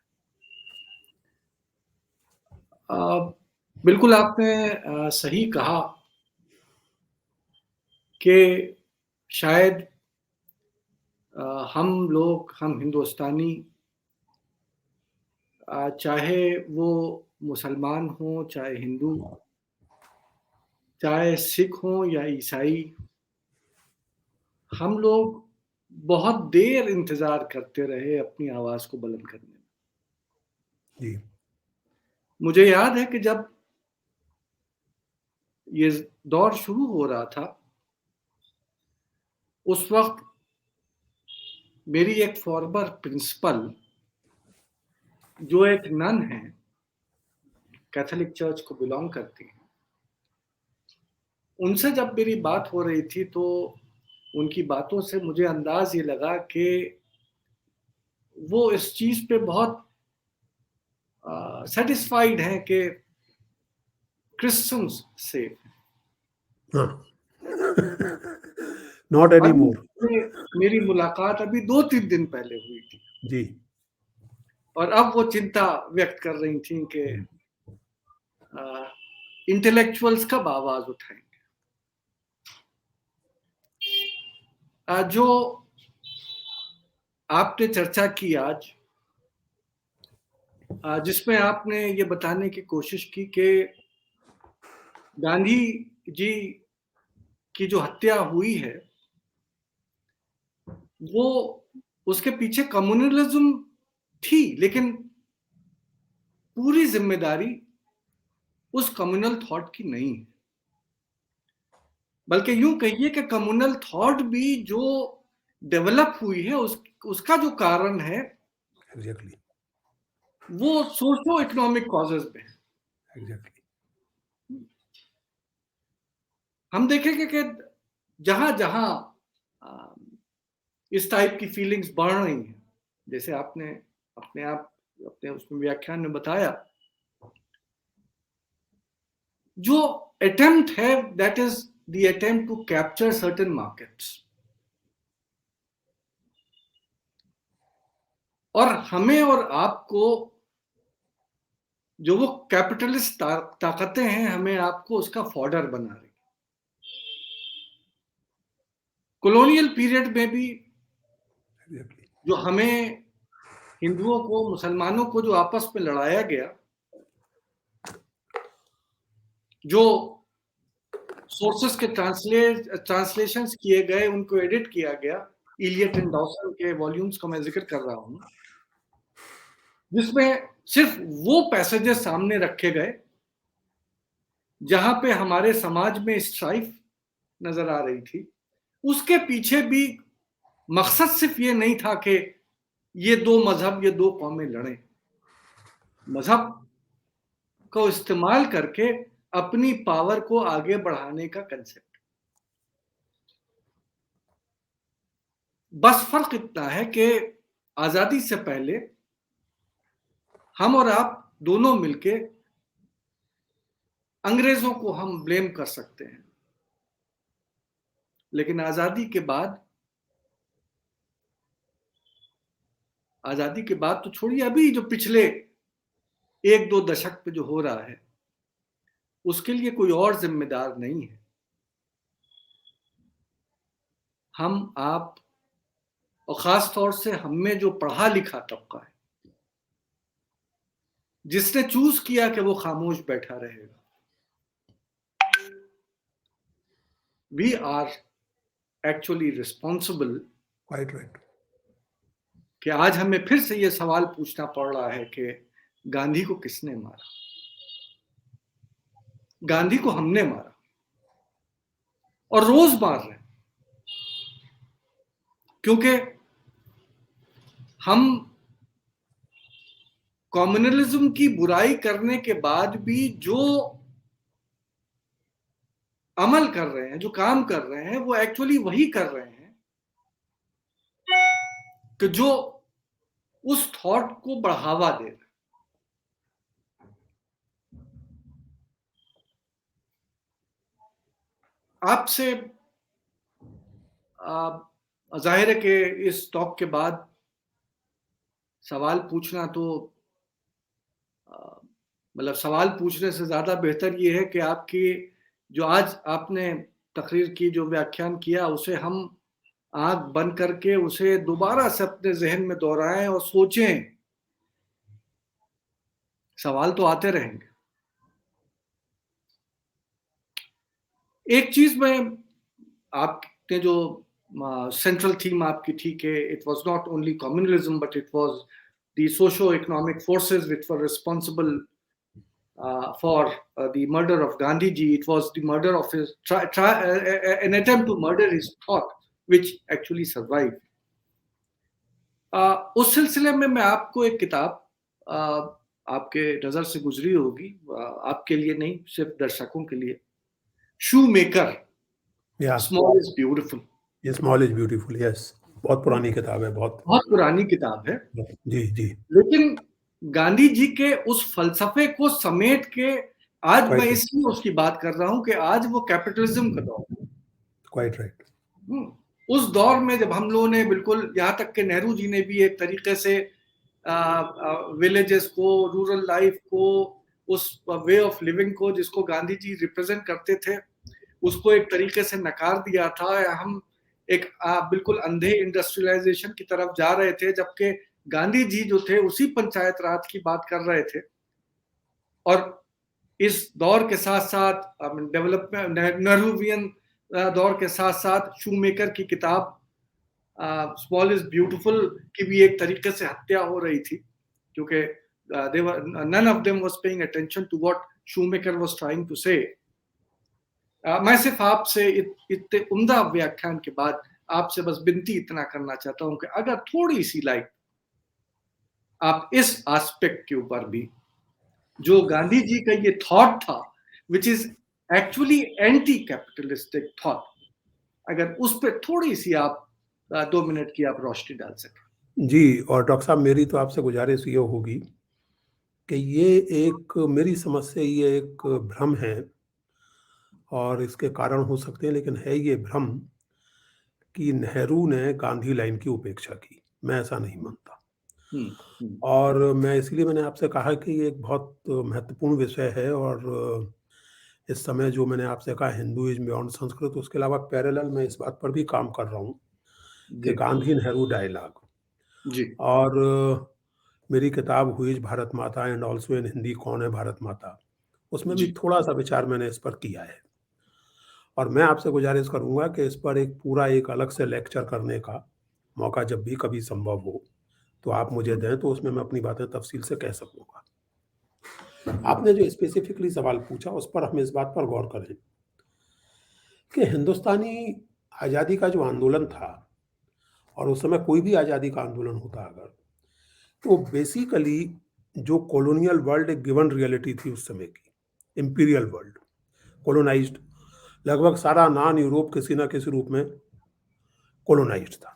बिल्कुल आपने सही कहा कि शायद हम हिंदुस्तानी, चाहे वो मुसलमान हो, चाहे हिंदू, चाहे सिख हो या ईसाई, हम लोग बहुत देर इंतजार करते रहे अपनी आवाज को बुलंद करने में। जी, मुझे याद है कि जब ये दौर शुरू हो रहा था, उस वक्त मेरी एक फॉर्मर प्रिंसिपल, जो एक नन है, कैथोलिक चर्च को बिलोंग करती हैं, उनसे जब मेरी बात हो रही थी तो उनकी बातों से मुझे अंदाज ये लगा कि वो इस चीज पे बहुत सेटिस्फाइड हैं कि क्रिश्चियंस सेफ हैं। हाँ। नॉट एनी अभी मोर। मेरी मुलाकात अभी 2-3 दिन पहले हुई थी जी। और अब वो चिंता व्यक्त कर रही थी कि इंटेलेक्चुअल्स कब आवाज उठाएंगे। जो आपने चर्चा की आज, जिसमें आपने ये बताने की कोशिश की कि गांधी जी की जो हत्या हुई है वो उसके पीछे कम्युनलिज्म थी, लेकिन पूरी जिम्मेदारी उस कम्युनल थॉट की नहीं है, बल्कि यूं कहिए कि कम्युनल थॉट भी जो डेवलप हुई है उसका जो कारण है एग्जैक्टली। वो सोशो इकोनॉमिक कॉजेज में है। एग्जैक्टली। हम देखेंगे कि जहां जहां इस टाइप की फीलिंग्स बढ़ रही हैं, जैसे आपने अपने उसमें व्याख्यान में बताया, जो अटेम्प्ट है that is the attempt to capture certain markets, और हमें और आपको जो वो कैपिटलिस्ट ताकतें हैं हमें आपको उसका फॉर्डर बना रही। कॉलोनियल पीरियड में भी जो हमें हिंदुओं को मुसलमानों को जो आपस में लड़ाया गया, जो सोर्सेस के ट्रांसलेशंस किए गए, उनको एडिट किया गया, इलियट एंड डॉसन के वॉल्यूम्स का मैं जिक्र कर रहा हूं, जिसमें सिर्फ वो पैसेजेस सामने रखे गए जहां पे हमारे समाज में स्ट्राइफ नजर आ रही थी। उसके पीछे भी मकसद सिर्फ ये नहीं था कि ये दो मजहब, ये दो कौमें लड़ें। मजहब को इस्तेमाल करके अपनी पावर को आगे बढ़ाने का कंसेप्ट। बस फर्क इतना है कि आजादी से पहले हम और आप दोनों मिलके अंग्रेजों को हम ब्लेम कर सकते हैं, लेकिन आजादी के बाद तो छोड़िए, अभी जो पिछले 1-2 दशक पे जो हो रहा है उसके लिए कोई और जिम्मेदार नहीं है। हम, आप, और खास तौर से हम में जो पढ़ा लिखा तबका है, जिसने चूज किया कि वो खामोश बैठा रहेगा, we are actually responsible. Quite right. कि आज हमें फिर से ये सवाल पूछना पड़ रहा है कि गांधी को किसने मारा। गांधी को हमने मारा और रोज मार रहे हैं, क्योंकि हम कम्युनलिज्म की बुराई करने के बाद भी जो अमल कर रहे हैं, जो काम कर रहे हैं, वो एक्चुअली वही कर रहे हैं कि जो उस थॉट को बढ़ावा दे रहे हैं। आपसे जाहिर है कि इस टॉक के बाद सवाल पूछना तो मतलब सवाल पूछने से ज्यादा बेहतर ये है कि आपकी जो आज आपने तकरीर की, जो व्याख्यान किया, उसे हम आंख बंद करके उसे दोबारा से अपने जहन में दोहराएं और सोचें। सवाल तो आते रहेंगे। एक चीज में आपने जो सेंट्रल थीम आपकी थी कि it was not only communalism but it was the socio economic forces which were responsible for the murder of Gandhi ji. It was the murder of his an attempt to murder his thought, which actually survived. उस सिलसिले में मैं आपको एक किताब आपके नजर से गुजरी होगी, आपके लिए नहीं, सिर्फ दर्शकों के लिए, शू maker, small is beautiful. Small is beautiful, yes. बहुत पुरानी किताब है, बहुत पुरानी किताब है। जी जी। लेकिन गांधी जी के उस फलसफे को समेट के आज मैं क्वाइट राइट, इसलिए उसकी बात कर रहा हूं कि आज वो कैपिटलिज्म का दौर है। Quite right. उस दौर में जब हम लोगों ने बिल्कुल, यहाँ तक के नेहरू जी ने भी एक तरीके से विलेजेस को, रूरल लाइफ को, उस वे ऑफ लिविंग को जिसको गांधी जी रिप्रेजेंट करते थे, उसको एक तरीके से नकार दिया था। हम एक बिल्कुल अंधे इंडस्ट्रियलाइजेशन की तरफ जा रहे थे, जबकि गांधी जी जो थे उसी पंचायत राज की बात कर रहे थे। और इस दौर के साथ साथ डेवलपमेंट नेहरूवियन दौर के साथ साथ शूमेकर की किताब स्मॉल इज ब्यूटीफुल की भी एक तरीके से हत्या हो रही थी, क्योंकि none of them was paying attention to what Shoemaker was trying to say. मैं सिर्फ आपसे इतने उम्दा व्याख्यान के बाद आपसे बस विनती इतना करना चाहता हूं कि अगर थोड़ी सी लाइट आप इस एस्पेक्ट के ऊपर भी, जो गांधी जी का ये थॉट था which is actually anti capitalistic thought, अगर उस पर थोड़ी सी आप 2 मिनट की आप रोशनी डाल सकें। जी, और डॉक्टर साहब मेरी तो आपसे गुजारिश ये होगी कि ये एक मेरी समझ से ये एक भ्रम है और इसके कारण हो सकते हैं, लेकिन है ये भ्रम कि नेहरू ने गांधी लाइन की उपेक्षा की। मैं ऐसा नहीं मानता। और मैं इसलिए मैंने आपसे कहा कि ये एक बहुत महत्वपूर्ण विषय है और इस समय जो मैंने आपसे कहा हिंदुइज़्म बियॉन्ड संस्कृत, उसके अलावा पैरेलल मैं इस बात पर भी काम कर रहा हूँ कि जी गांधी-नेहरू डायलॉग जी और मेरी किताब हु इज़ भारत माता एंड ऑल्सो इन हिंदी कौन है भारत माता, उसमें भी जी थोड़ा-सा विचार मैंने इस पर किया है। और मैं आपसे गुज़ारिश करूँगा कि इस पर एक पूरा एक अलग से लेक्चर करने का मौका जब भी कभी संभव हो, तो आप मुझे दें, तो उसमें मैं अपनी बातें तफ़सील से कह सकूँगा। आपने जो स्पेसिफिकली सवाल पूछा, उस पर हम इस बात पर गौर करें कि हिंदुस्तानी आज़ादी का जो आंदोलन था और उस समय कोई भी आज़ादी का आंदोलन होता अगर, तो बेसिकली जो कॉलोनियल वर्ल्ड एक गिवन रियलिटी थी उस समय की, इंपीरियल वर्ल्ड, कॉलोनाइज्ड, लगभग सारा नॉन यूरोप किसी न किसी रूप में कॉलोनाइज्ड था।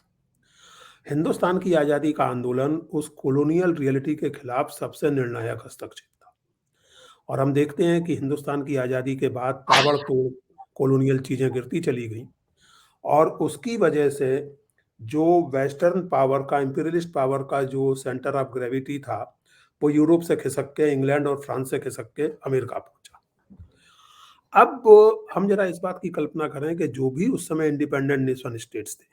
हिंदुस्तान की आज़ादी का आंदोलन उस कॉलोनियल रियलिटी के खिलाफ सबसे निर्णायक हस्तक्षेप था। और हम देखते हैं कि हिंदुस्तान की आज़ादी के बाद ताबड़तोड़ कॉलोनियल चीज़ें गिरती चली गईं और उसकी वजह से जो वेस्टर्न पावर का, इंपीरियलिस्ट पावर का जो सेंटर ऑफ ग्रेविटी था, वो यूरोप से खिसक के इंग्लैंड और फ्रांस से खिसक के अमेरिका पहुंचा। अब हम जरा इस बात की कल्पना करें कि जो भी उस समय इंडिपेंडेंट नेशन स्टेट्स थे,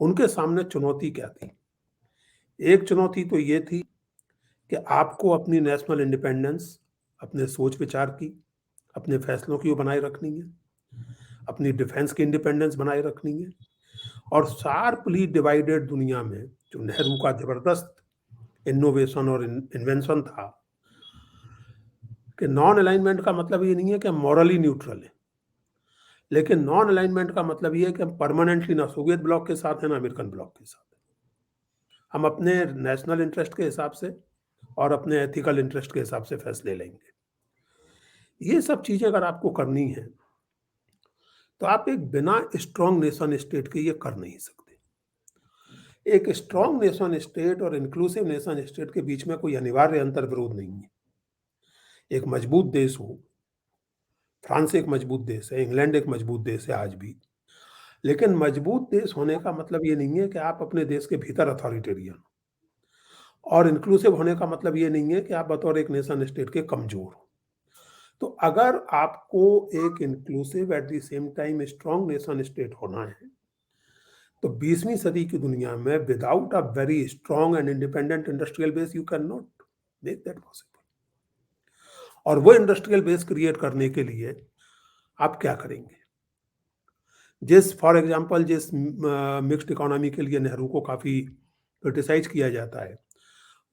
उनके सामने चुनौती क्या थी? एक चुनौती तो ये थी कि आपको अपनी नेशनल इंडिपेंडेंस, अपने सोच विचार की, अपने फैसलों की वो बनाए रखनी है, अपनी डिफेंस की इंडिपेंडेंस बनाए रखनी है। और शार्पली डिवाइडेड दुनिया में जो नेहरू का जबरदस्त इनोवेशन और इन्वेंशन था कि नॉन अलाइनमेंट का मतलब ये नहीं है कि हम मॉरली न्यूट्रल हैं, लेकिन नॉन अलाइनमेंट का मतलब ये है कि हम परमानेंटली ना सोवियत ब्लॉक के साथ हैं ना अमेरिकन ब्लॉक के साथ हैं। हम अपने नेशनल इंटरेस्ट के हिसाब से और अपने एथिकल इंटरेस्ट के हिसाब से फैसले लेंगे। ये सब चीज़ें अगर आपको करनी है तो आप एक बिना स्ट्रॉन्ग नेशन स्टेट के ये कर नहीं सकते। एक स्ट्रॉन्ग नेशन स्टेट और इंक्लूसिव नेशन स्टेट के बीच में कोई अनिवार्य अंतर विरोध नहीं है। एक मजबूत देश हो, फ्रांस एक मजबूत देश है, इंग्लैंड एक मजबूत देश है आज भी, लेकिन मजबूत देश होने का मतलब ये नहीं है कि आप अपने देश के भीतर अथॉरिटेरियन हो और इंक्लूसिव होने का मतलब ये नहीं है कि आप बतौर एक नेशन स्टेट के कमजोर हो। तो अगर आपको एक inclusive at the same time strong nation state होना है, तो 20वीं सदी की दुनिया में without a very strong and independent industrial base you can not make that possible. और वो इंडस्ट्रियल बेस क्रिएट करने के लिए आप क्या करेंगे? जिस फॉर एग्जांपल जिस मिक्स्ड इकोनॉमी के लिए नेहरू को काफ़ी क्रिटिसाइज़ किया जाता है,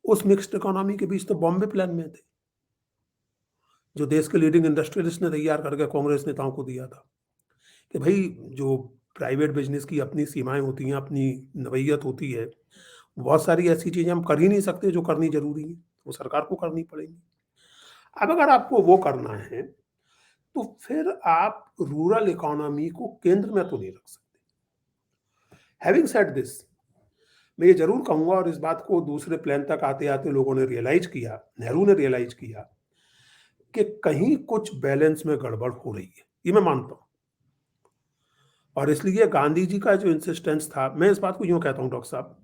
उस मिक्स्ड इकोनॉमी के बीच तो बॉम्बे प्लान में थे, जो देश के लीडिंग इंडस्ट्रियलिस्ट ने तैयार करके कांग्रेस नेताओं को दिया था कि भई जो प्राइवेट बिज़नेस की अपनी सीमाएँ होती हैं, अपनी नौइयत होती है, बहुत सारी ऐसी चीज़ें हम कर ही नहीं सकते जो करनी ज़रूरी हैं, वो सरकार को करनी पड़ेंगी। अब अगर आपको वो करना है, तो फिर आप रूरल इकोनॉमी को केंद्र में तो नहीं रख सकते। हैविंग सेड दिस, मैं ये ज़रूर कहूँगा और इस बात को दूसरे प्लेन तक आते-आते लोगों ने रियलाइज़ किया, नेहरू ने रियलाइज़ किया कि कहीं कुछ बैलेंस में गड़बड़ हो रही है। ये मैं मानता हूँ। और इसलिए गांधी जी का जो इंसिस्टेंस था, मैं इस बात को यूँ कहता हूँ डॉक्टर साहब,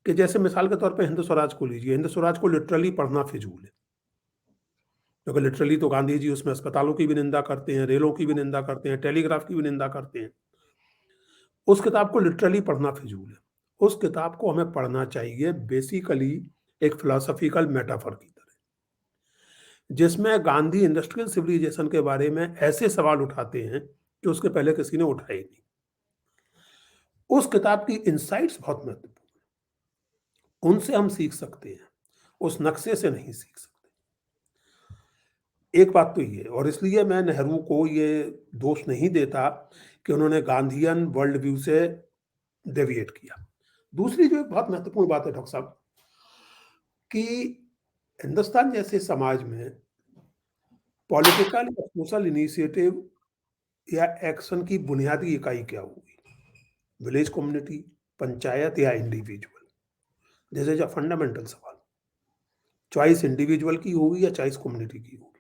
कि जैसे मिसाल के तौर पे हिंद स्वराज को लीजिए, हिंद स्वराज को लिटरली पढ़ना फ़िज़ूल है। क्योंकि लिटरली तो गांधी जी उसमें अस्पतालों की भी निंदा करते हैं, रेलों की भी निंदा करते हैं, टेलीग्राफ की भी निंदा करते हैं। उस किताब को लिटरली पढ़ना फ़िज़ूल है। उस किताब को हमें पढ़ना चाहिए बेसिकली एक फिलॉसॉफिकल मेटाफर की तरह, जिसमें गांधी इंडस्ट्रियल सिविलाइजेशन के बारे में ऐसे सवाल उठाते हैं, जो उसके पहले किसी ने उठाए नहीं। उस किताब की इनसाइट्स बहुत महत्वपूर्ण हैं। उनसे हम सीख सकते हैं, उस नक्शे से नहीं सीख सकते। एक बात तो ये है और इसलिए मैं नेहरू को ये दोष नहीं देता कि उन्होंने गांधीयन वर्ल्ड व्यू से डेविएट किया। दूसरी जो एक बहुत महत्वपूर्ण बात है डॉक्टर साहब, कि हिंदुस्तान जैसे समाज में पॉलिटिकल या सोशल इनिशिएटिव या एक्शन की बुनियादी इकाई क्या होगी? विलेज कम्युनिटी, पंचायत या individual? This is a fundamental सवाल। चॉइस इंडिविजुअल की होगी या चॉइस कम्युनिटी की होगी?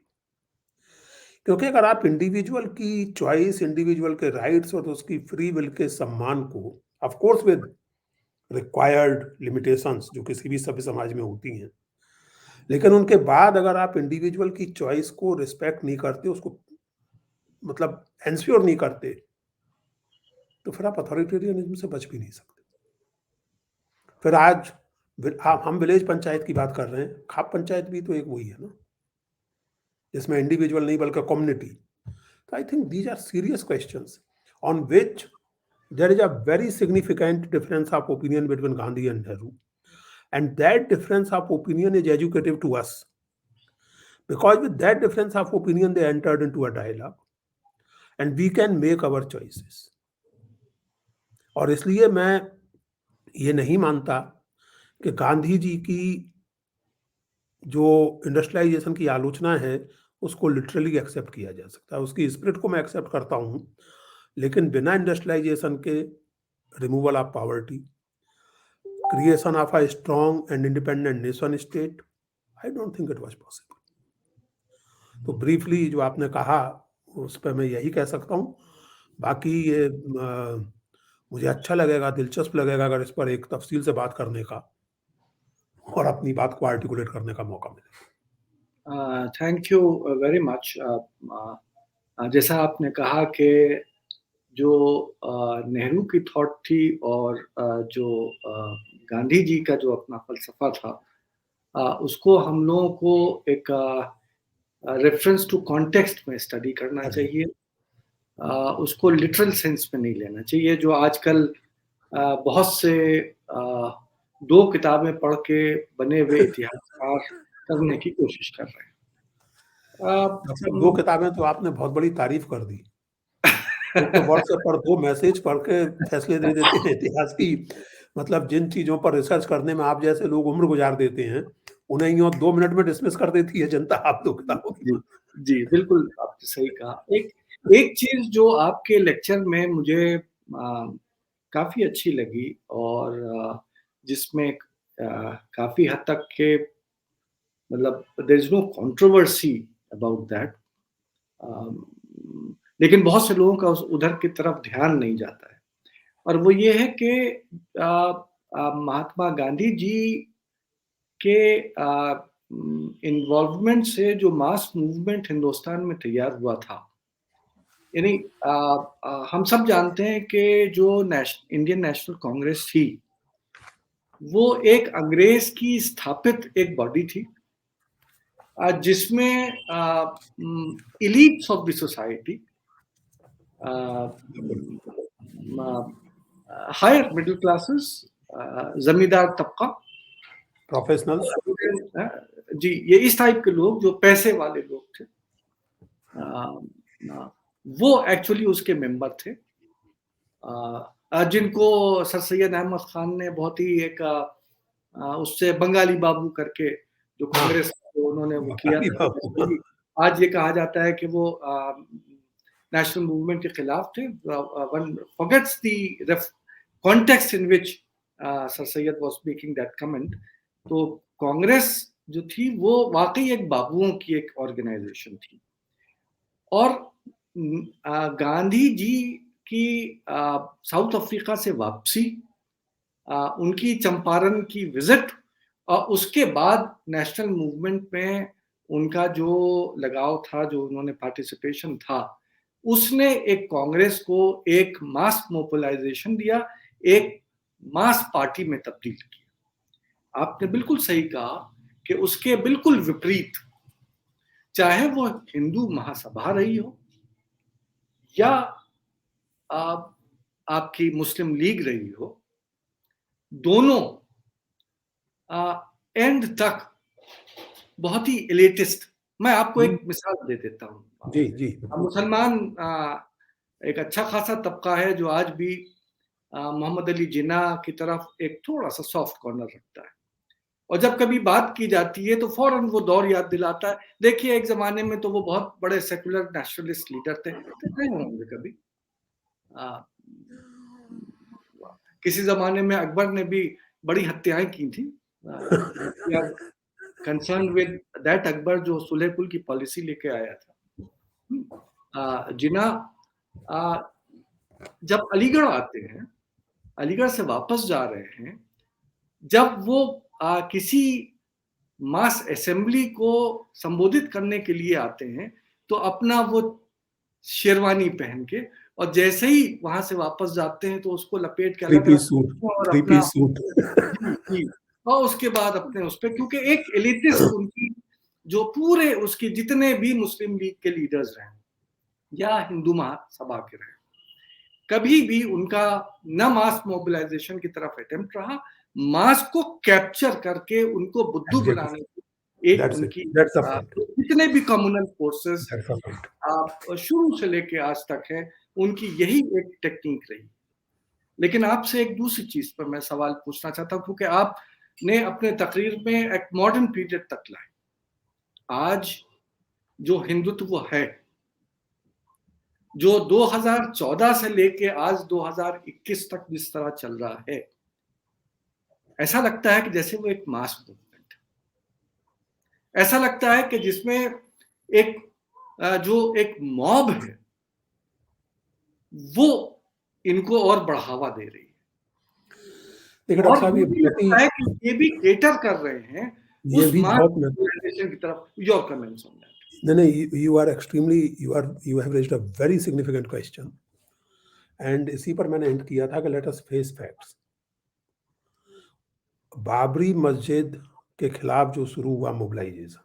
क्योंकि अगर आप इंडिविजुअल की चॉइस, इंडिविजुअल के राइट्स और उसकी फ्री विल के सम्मान को, of course with required limitations जो किसी भी सभ्य समाज में होती हैं, लेकिन उनके बाद अगर आप इंडिविजुअल की चॉइस को रिस्पेक्ट नहीं करते, उसको मतलब एंश्योर नहीं करते, तो फिर आप अथॉरिटेरियनिज्म से बच भी नहीं सकते। फिर आज हम विलेज पंचायत की बात कर रहे हैं, खाप पंचायत भी तो एक वही है ना, जिसमें इंडिविजुअल नहीं बल्कि कम्युनिटी। तो I think these are serious questions on which there is a very significant difference of opinion between Gandhi and Nehru, and that difference of opinion is educative to us, because with that difference of opinion they entered into a dialogue and we can make our choices. और इसलिए मैं ये नहीं मानता कि गांधी जी की जो industrialisation की आलोचना है उसको लिटरली एक्सेप्ट किया जा सकता है। उसकी स्पिरिट को मैं एक्सेप्ट करता हूँ, लेकिन बिना इंडस्ट्रियलाइजेशन के removal of poverty, creation of a strong and independent nation state, I don't think it was possible. तो ब्रीफली जो आपने कहा उस पे मैं यही कह सकता हूँ। बाकी ये मुझे अच्छा लगेगा, दिलचस्प लगेगा अगर इस पर एक तफसील से बात करने का और अपनी बात को आर्टिकुलेट करने का मौका मिले। Thank you very much. जैसा आपने कहा कि जो नेहरू की थॉट थी और जो गांधी जी का जो अपना फलसफा था, उसको हम लोगों को एक रेफरेंस टू कॉन्टेक्स्ट में स्टडी करना चाहिए। उसको लिटरल सेंस में नहीं लेना चाहिए, जो आजकल बहुत से दो किताबें पढ़ के बने हुए इतिहासकार करने की कोशिश कर रहे हैं। दो किताबें तो आपने बहुत बड़ी तारीफ कर दी। तो व्हाट्सएप पर 2 मैसेज पढ़ के फैसले दे देते हैं इतिहास की। मतलब जिन चीज़ों पर रिसर्च करने में आप जैसे लोग उम्र गुजार देते हैं, उन्हें यूँ 2 मिनट में डिसमिस कर देती है जनता आप 2 किताबों की। जी, बिल्कुल आपने सही कहा। एक चीज़ जो आपके लेक्चर में मुझे काफ़ी अच्छी लगी और जिसमें काफ़ी हद तक के मतलब there is no controversy about that, लेकिन बहुत से लोगों का उधर की तरफ ध्यान नहीं जाता है, और वो ये है कि महात्मा गांधी जी के इन्वॉल्वमेंट से जो मास मूवमेंट हिंदुस्तान में तैयार हुआ था, यानी हम सब जानते हैं कि जो इंडियन नेशनल कांग्रेस थी, वो एक अंग्रेज की स्थापित एक बॉडी थी, जिसमें elites of the society, higher middle classes, zamindar तबका, प्रोफेशनल्स, जी, ये इस टाइप के लोग जो पैसे वाले लोग थे, वो एक्चुअली उसके मेंबर थे, जिनको सर सैयद अहमद खान ने बहुत ही एक उससे बंगाली बाबू करके जो कांग्रेस उन्होंने वो किया था। आज ये कहा जाता है कि वो नेशनल मूवमेंट के खिलाफ थे। One forgets the context in which sir Syed was making that comment, तो कांग्रेस जो थी वो वाकई एक बाबुओं की एक ऑर्गेनाइजेशन थी। और गांधी जी की साउथ अफ्रीका से वापसी, उनकी चंपारण की विजिट, और उसके बाद नेशनल मूवमेंट में उनका जो लगाव था, जो उन्होंने पार्टिसिपेशन था, उसने एक कांग्रेस को एक मास मोबिलाइजेशन दिया, एक मास पार्टी में तब्दील किया। आपने बिल्कुल सही कहा कि उसके बिल्कुल विपरीत, चाहे वो हिंदू महासभा रही हो या आपकी मुस्लिम लीग रही हो, दोनों एंड तक बहुत ही एलिटिस्ट। मैं आपको एक मिसाल दे देता हूँ। जी, जी। मुसलमान एक अच्छा खासा तबका है जो आज भी मोहम्मद अली जिन्ना की तरफ एक थोड़ा सा सॉफ्ट कॉर्नर रखता है, और जब कभी बात की जाती है तो फौरन वो दौर याद दिलाता है, देखिए एक जमाने में तो वो बहुत बड़े सेकुलर नेशनलिस्ट लीडर थे, तो नहीं होंगे कभी। किसी जमाने में अकबर ने भी बड़ी हत्याएं की थी। कंसर्न विद दैट अकबर जो सुलह कुल की पॉलिसी लेके आया था। जिन्ना जब अलीगढ़ आते हैं, अलीगढ़ से वापस जा रहे हैं, जब वो किसी मास असेंबली को संबोधित करने के लिए आते हैं, तो अपना वो शेरवानी पहन के, और जैसे ही वहां से वापस जाते हैं तो उसको लपेट के अलग रखते हैं और थ्री अपना पीस सूट। जी, और उसके बाद अपने उस पे, क्योंकि एक एलिटिस्ट उनकी जो पूरे उसके जितने भी मुस्लिम लीग के लीडर्स रहे या हिंदू महासभा के रहे, कभी भी उनका न मास मोबिलाइजेशन की तरफ अटेम्प्ट रहा, मास को कैप्चर करके उनको बुद्धू बनाने की एक उनकी जितने भी कम्युनल फोर्सेस शुरू से लेके आज तक है, उनकी यही एक टेक्निक रही। लेकिन आपसे एक दूसरी चीज पर मैं सवाल पूछना चाहता हूं, क्योंकि आपने अपने तकरीर में एक मॉडर्न पीरियड तक लाए। आज जो हिंदुत्व है, जो 2014 से लेके आज 2021 तक जिस तरह चल रहा है, ऐसा लगता है कि जैसे वो एक मास मूवमेंट है। ऐसा लगता है कि जिसमें एक जो एक मॉब है वो इनको और बढ़ावा दे रही है। लेकिन डॉक्टर साहब ये भी लगता है कि ये भी केटर कर रहे हैं उस मास मोबिलाइजेशन की तरफ। Your comments on that? नहीं, you have raised a very significant question, and इसी पर मैंने हिंट किया था कि let us face facts. Babri मस्जिद के खिलाफ जो शुरू हुआ मोबिलाइजेशन,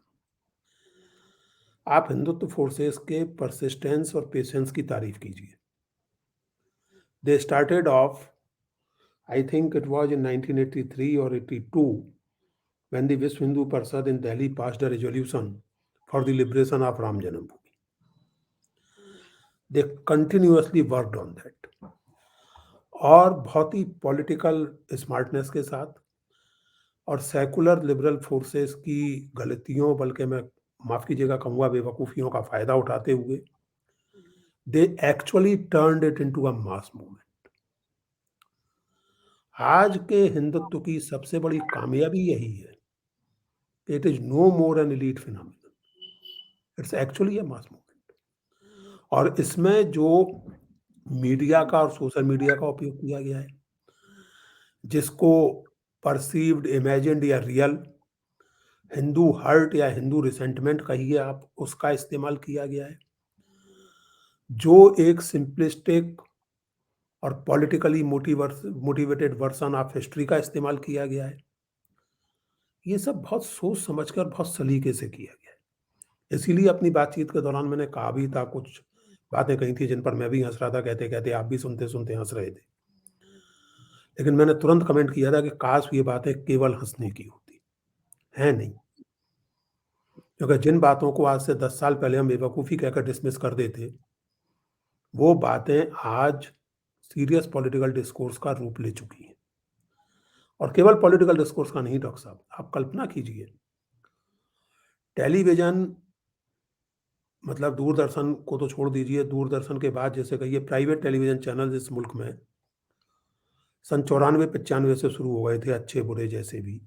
आप हिंदुत्व फोर्सेस के परसिस्टेंस और पेशेंस की तारीफ कीजिए। They started off, I think it was in 1983 or 82 when the West Hindu Parishad in Delhi passed a resolution for the liberation of Ram Janambhoomi. They continuously worked on that. और बहुत ही political smartness के साथ और secular liberal forces की गलतियों, बल्कि मैं माफ कीजिएगा कहूँगा बेवकूफ़ियों का फायदा उठाते हुए, they actually turned it into a mass movement. आज के हिंदुत्व की सबसे बड़ी कामयाबी यही है, it is no more an elite phenomenon, it's actually a mass movement. और इसमें जो मीडिया का और सोशल मीडिया का उपयोग किया गया है, जिसको परसीव्ड, इमेजिन्ड या रियल हिंदू हर्ट या हिंदू रिसेंटमेंट कहिए आप, उसका इस्तेमाल किया गया है, जो एक सिंपलिस्टिक और politically motivated version of history का इस्तेमाल किया गया है, ये सब बहुत सोच समझकर बहुत सलीके से किया गया है। इसीलिए अपनी बातचीत के दौरान मैंने कहा भी था, कुछ बातें कही थी जिन पर मैं भी हंस रहा था, कहते कहते आप भी सुनते सुनते हंस रहे थे। लेकिन मैंने तुरंत कमेंट किया था कि काश ये बातें केवल हंसने की होती, है नहीं। क्योंकि जिन बातों को आज से 10 साल पहले हम बेवकूफ़ी कहकर डिसमिस कर देते, वो बातें आज सीरियस पॉलिटिकल डिस्कोर्स का रूप ले चुकी हैं। और केवल पॉलिटिकल डिस्कोर्स का नहीं डॉक्टर साहब, आप कल्पना कीजिए, टेलीविजन, मतलब दूरदर्शन को तो छोड़ दीजिए, दूरदर्शन के बाद जैसे कहिए प्राइवेट टेलीविजन चैनल इस मुल्क में सन 94-95 से शुरू हो गए थे, अच्छे बुरे जैसे भी।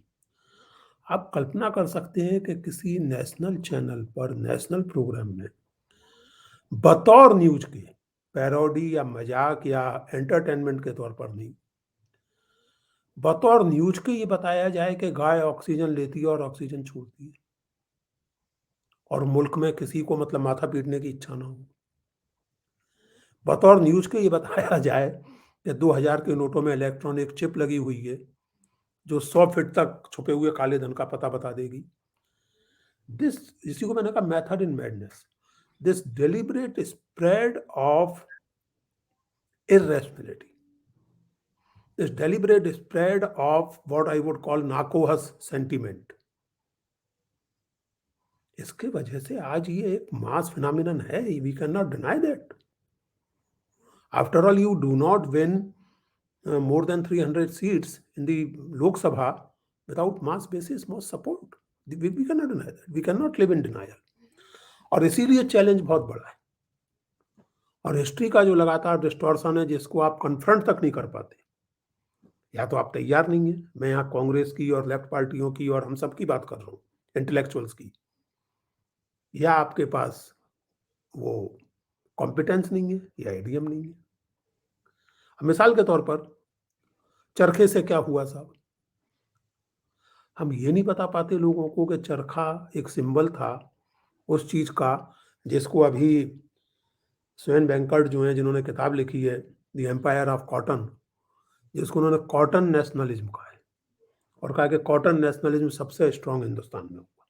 आप कल्पना कर सकते हैं कि किसी नेशनल चैनल पर नेशनल प्रोग्राम में बतौर न्यूज़ के पैरोडी या मज़ाक या एंटरटेनमेंट के तौर पर नहीं, बतौर न्यूज़ के ये बताया जाए कि गाय ऑक्सीजन लेती है और ऑक्सीजन छोड़ती है और मुल्क में किसी को मतलब माथा पीटने की इच्छा ना हो। बतौर न्यूज़ के ये बताया जाए कि 2000 के नोटों में इलेक्ट्रॉनिक चिप लगी हुई है, जो 100 फीट तक छुपे हुए काले धन का पता बता देगी। इसी को मैंने कहा method in madness. This deliberate spread of irrationality, this deliberate spread of what I would call narcohus sentiment, इसके वजह से आज ये एक मास फिनोमिनन है। We can not deny that. After all you do not win more than 300 seats in the Lok Sabha without mass basis, mass support. We cannot deny that. We cannot live in denial. और इसीलिए challenge बहुत बड़ा है और history का जो लगातार distortion है जिसको आप कन्फ्रंट तक नहीं कर पाते, या तो आप तैयार नहीं है। मैं यहाँ कांग्रेस की और लेफ्ट पार्टियों की और हम सब की बात कर रहा हूँ, इंटेलेक्चुअल्स की, या आपके पास वो कॉम्पिटेंस नहीं है या आइडियम नहीं है। मिसाल के तौर पर चरखे से क्या हुआ साहब, हम ये नहीं बता पाते लोगों को कि चरखा एक सिंबल था उस चीज का जिसको अभी स्वेन बैंकर्ट जो हैं जिन्होंने किताब लिखी है द एम्पायर ऑफ कॉटन, जिसको उन्होंने कॉटन नेशनलिज्म कहा है और कहा कि कॉटन नेशनलिज्म सबसे स्ट्रांग हिंदुस्तान में हुआ।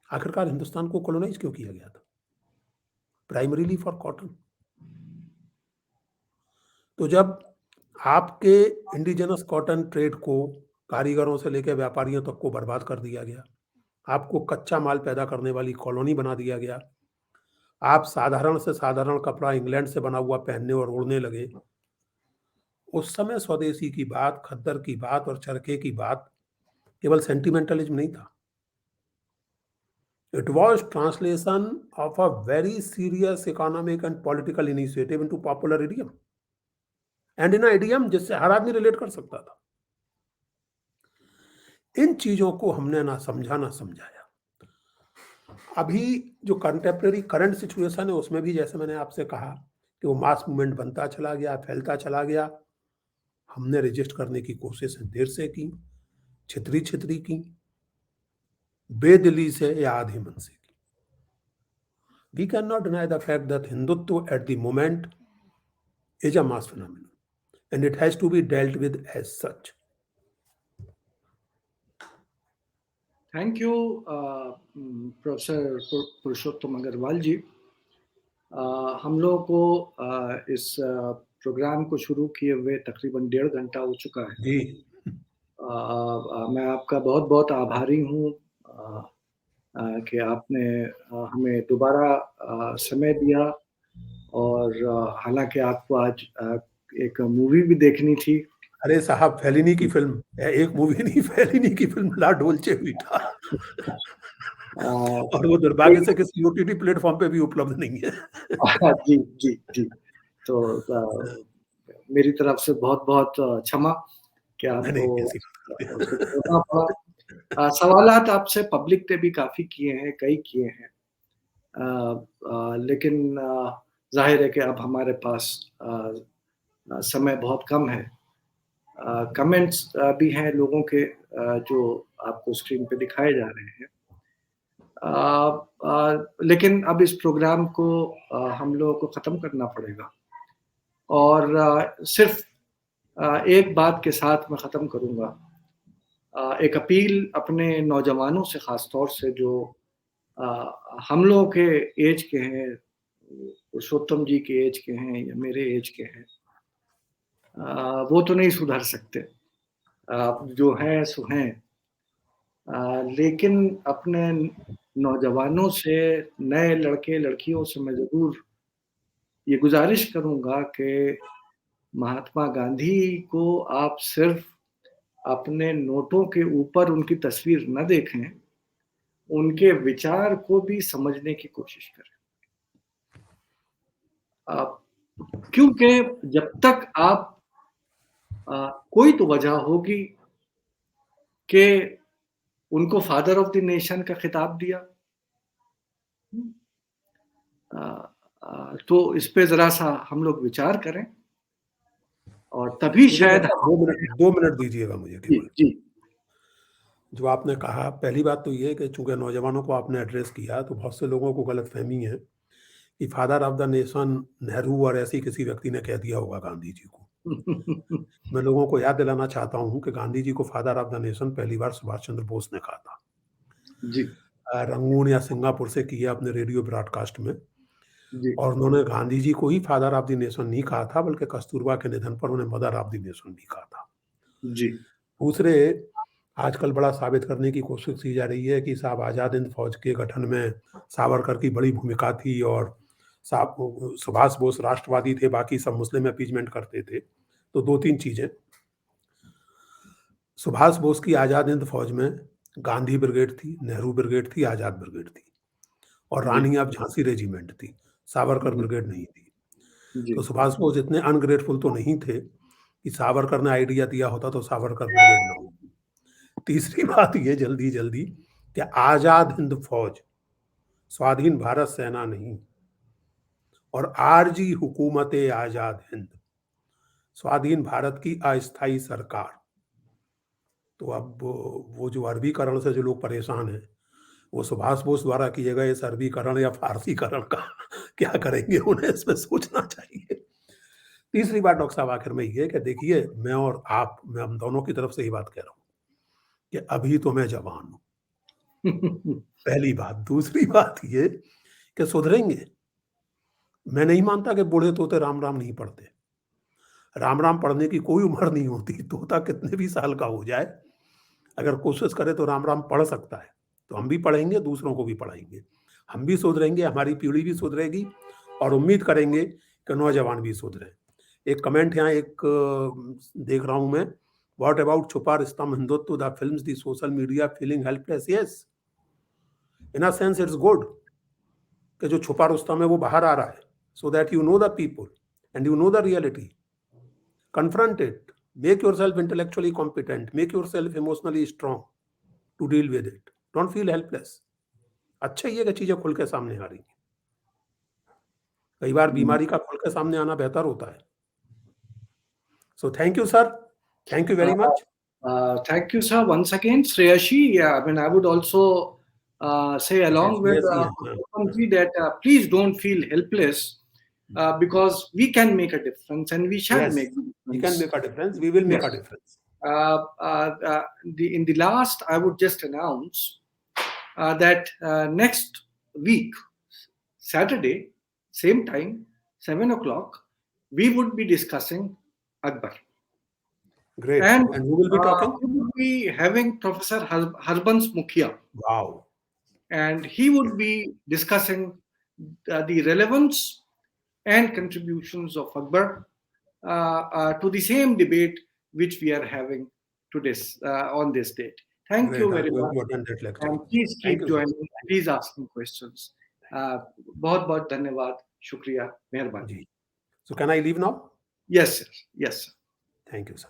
आखिरकार हिंदुस्तान को कॉलोनाइज क्यों किया गया था? Primarily for cotton. तो जब आपके इंडिजिनस कॉटन ट्रेड को कारीगरों से लेकर व्यापारियों तक को बर्बाद कर दिया गया, आपको कच्चा माल पैदा करने वाली कॉलोनी बना दिया गया, आप साधारण से साधारण कपड़ा इंग्लैंड से बना हुआ पहनने और ओढ़ने लगे, उस समय स्वदेशी की बात, खद्दर की बात और चरखे की बात केवल सेंटिमेंटलिज्म नहीं था। It was translation of a very serious economic and political initiative into popular idiom, and in an idiom जिससे हर आदमी रिलेट कर सकता था। इन चीजों को हमने ना समझा ना समझाया। अभी जो कंटेम्प्रेरी करंट सिचुएशन है उसमें भी जैसे मैंने आपसे कहा कि वो मास मूवमेंट बनता चला गया, फैलता चला गया। हमने रजिस्ट करने की कोशिश देर से की, छितरी छितरी की, बेदिली से या आधे मन से की। We cannot deny the fact that Hindutva at the moment is a mass phenomenon and it has to be dealt with as such. Thank you professor Purushottam Agrawal ji. हम लोगों को इस प्रोग्राम को शुरू किए हुए तकरीबन 1.5 घंटा हो चुका है। जी, मैं आपका बहुत बहुत आभारी हूँ कि आपने हमें दोबारा समय दिया और हालांकि आपको आज एक मूवी भी देखनी थी। अरे साहब, फेलिनी की फिल्म, एक मूवी नहीं, फेलिनी की फिल्म ला डोल्चे हुईटा और वो दुर्भाग्य से किसी ओटीटी प्लेटफॉर्म पे भी उपलब्ध नहीं है। जी जी जी। तो मेरी तरफ से बहुत बहुत क्षमा कि आपको उसको छोड़ना पड़ा। सवालात आपसे पब्लिक ने भी काफी किए हैं, कई किए हैं, लेकिन जाहिर है कि अब हमारे पास समय बहुत कम है। कमेंट्स भी हैं लोगों के जो आपको स्क्रीन पे दिखाए जा रहे हैं। लेकिन अब इस प्रोग्राम को हम लोगों को ख़त्म करना पड़ेगा और सिर्फ एक बात के साथ मैं ख़त्म करूँगा। एक अपील अपने नौजवानों से, ख़ास तौर से जो हम लोगों के एज के हैं, पुरुषोत्तम जी के एज के हैं या मेरे एज के हैं, वो तो नहीं सुधर सकते, जो हैं सो हैं, लेकिन अपने नौजवानों से, नए लड़के लड़कियों से मैं ज़रूर ये गुजारिश करूँगा कि महात्मा गांधी को आप सिर्फ अपने नोटों के ऊपर उनकी तस्वीर न देखें, उनके विचार को भी समझने की कोशिश करें। क्योंकि जब तक आप कोई तो वजह होगी कि उनको फादर ऑफ द नेशन का खिताब दिया। तो इस पे जरा सा हम लोग विचार करें और तभी शायद 2 मिनट दीजिएगा मुझे जी केवल। जी जो आपने कहा, पहली बात तो ये है कि चूँकि नौजवानों को आपने एड्रेस किया, तो बहुत से लोगों को गलतफ़हमी है कि father of the nation Nehru और ऐसे ही किसी व्यक्ति ने कह दिया होगा गांधी जी को। मैं लोगों को याद दिलाना चाहता हूँ कि गांधी जी को फादर ऑफ द नेशन पहली बार सुभाष चंद्र बोस ने कहा था। जी रंगून या सिंगापुर से किया अपने रेडियो ब्रॉडकास्ट में, जी और उन्होंने गांधी जी को ही फादर ऑफ द नेशन नहीं कहा था, बल्कि कस्तूरबा के निधन पर उन्हें मदर ऑफ द नेशन भी कहा था। जी दूसरे, आजकल बड़ा साबित करने की कोशिश की जा रही है कि साहब आज़ाद हिंद फौज के गठन में सावरकर की बड़ी भूमिका थी और साहब सुभाष बोस राष्ट्रवादी थे, बाकी सब मुस्लिम अपीजमेंट करते थे। तो 2-3 चीज़ें, सुभाष बोस की आज़ाद हिंद फौज में गांधी ब्रिगेड थी, नेहरू ब्रिगेड थी, आज़ाद ब्रिगेड थी और रानी ऑफ झांसी रेजिमेंट थी, सावरकर ब्रिगेड नहीं थी। जी तो सुभाष बोस इतने अनग्रेटफुल तो नहीं थे कि सावरकर ने आइडिया दिया होता तो सावरकर ब्रिगेड ना होती। तीसरी बात ये जल्दी कि आज़ाद हिंद फौज स्वाधीन भारत सेना नहीं, और आरजी हुकूमत आज़ाद हिंद स्वाधीन भारत की अस्थायी सरकार। तो अब वो जो अरबीकरण से जो लोग परेशान हैं, वो सुभाष बोस द्वारा किए गए इस अरबीकरण या फारसीकरण का क्या करेंगे, उन्हें इसमें सोचना चाहिए। तीसरी बात डॉक्टर साहब आखिर में ये कि देखिए, मैं और आप, मैं हम दोनों की तरफ से ये बात कह रहा हूँ कि अभी तो मैं जवान हूँ, पहली बात। दूसरी बात ये कि सुधरेंगे। मैं नहीं मानता कि बूढ़े तोते राम राम नहीं पढ़ते। राम राम पढ़ने की कोई उम्र नहीं होती। तोता कितने भी साल का हो जाए, अगर कोशिश करे तो राम राम पढ़ सकता है। तो हम भी पढ़ेंगे, दूसरों को भी पढ़ाएंगे। हम भी सुधरेंगे, हमारी पीढ़ी भी सुधरेगी और उम्मीद करेंगे कि नौजवान भी सुधरे। एक कमेंट यहाँ देख रहा हूँ मैं, व्हाट अबाउट छुपा रिश्ता Hindutva, the films, the social media feeling helpless. Yes, in a sense it's good कि जो छुपा रुस्तम है वो बाहर आ रहा है, so that you know the people and you know the reality. Confront it. Make yourself intellectually competent. Make yourself emotionally strong to deal with it. Don't feel helpless. अच्छा ही है कि चीजें खुल के सामने आ रही हैं। कई बार बीमारी का खुल के सामने आना बेहतर होता है। So thank you, sir. Thank you very much. Thank you, sir. Once again, Shreyashi. Yeah, I mean, I would also say along with Uttamji that please don't feel helpless because we can make a difference and we shall make a difference. We can make a difference. We will make a difference. In the last, I would just announce that next week, Saturday, same time, 7 o'clock, we would be discussing Akbar. Great. And who will be talking? We will be having Professor Harbans Mukhia. Wow. And he would be discussing the relevance and contributions of Akbar to the same debate which we are having today on this date. Thank you very much. And please keep joining. Please asking questions. बहुत धन्यवाद, शुक्रिया, मेहरबानी. So can I leave now? Yes, sir. Yes, sir. Thank you, sir.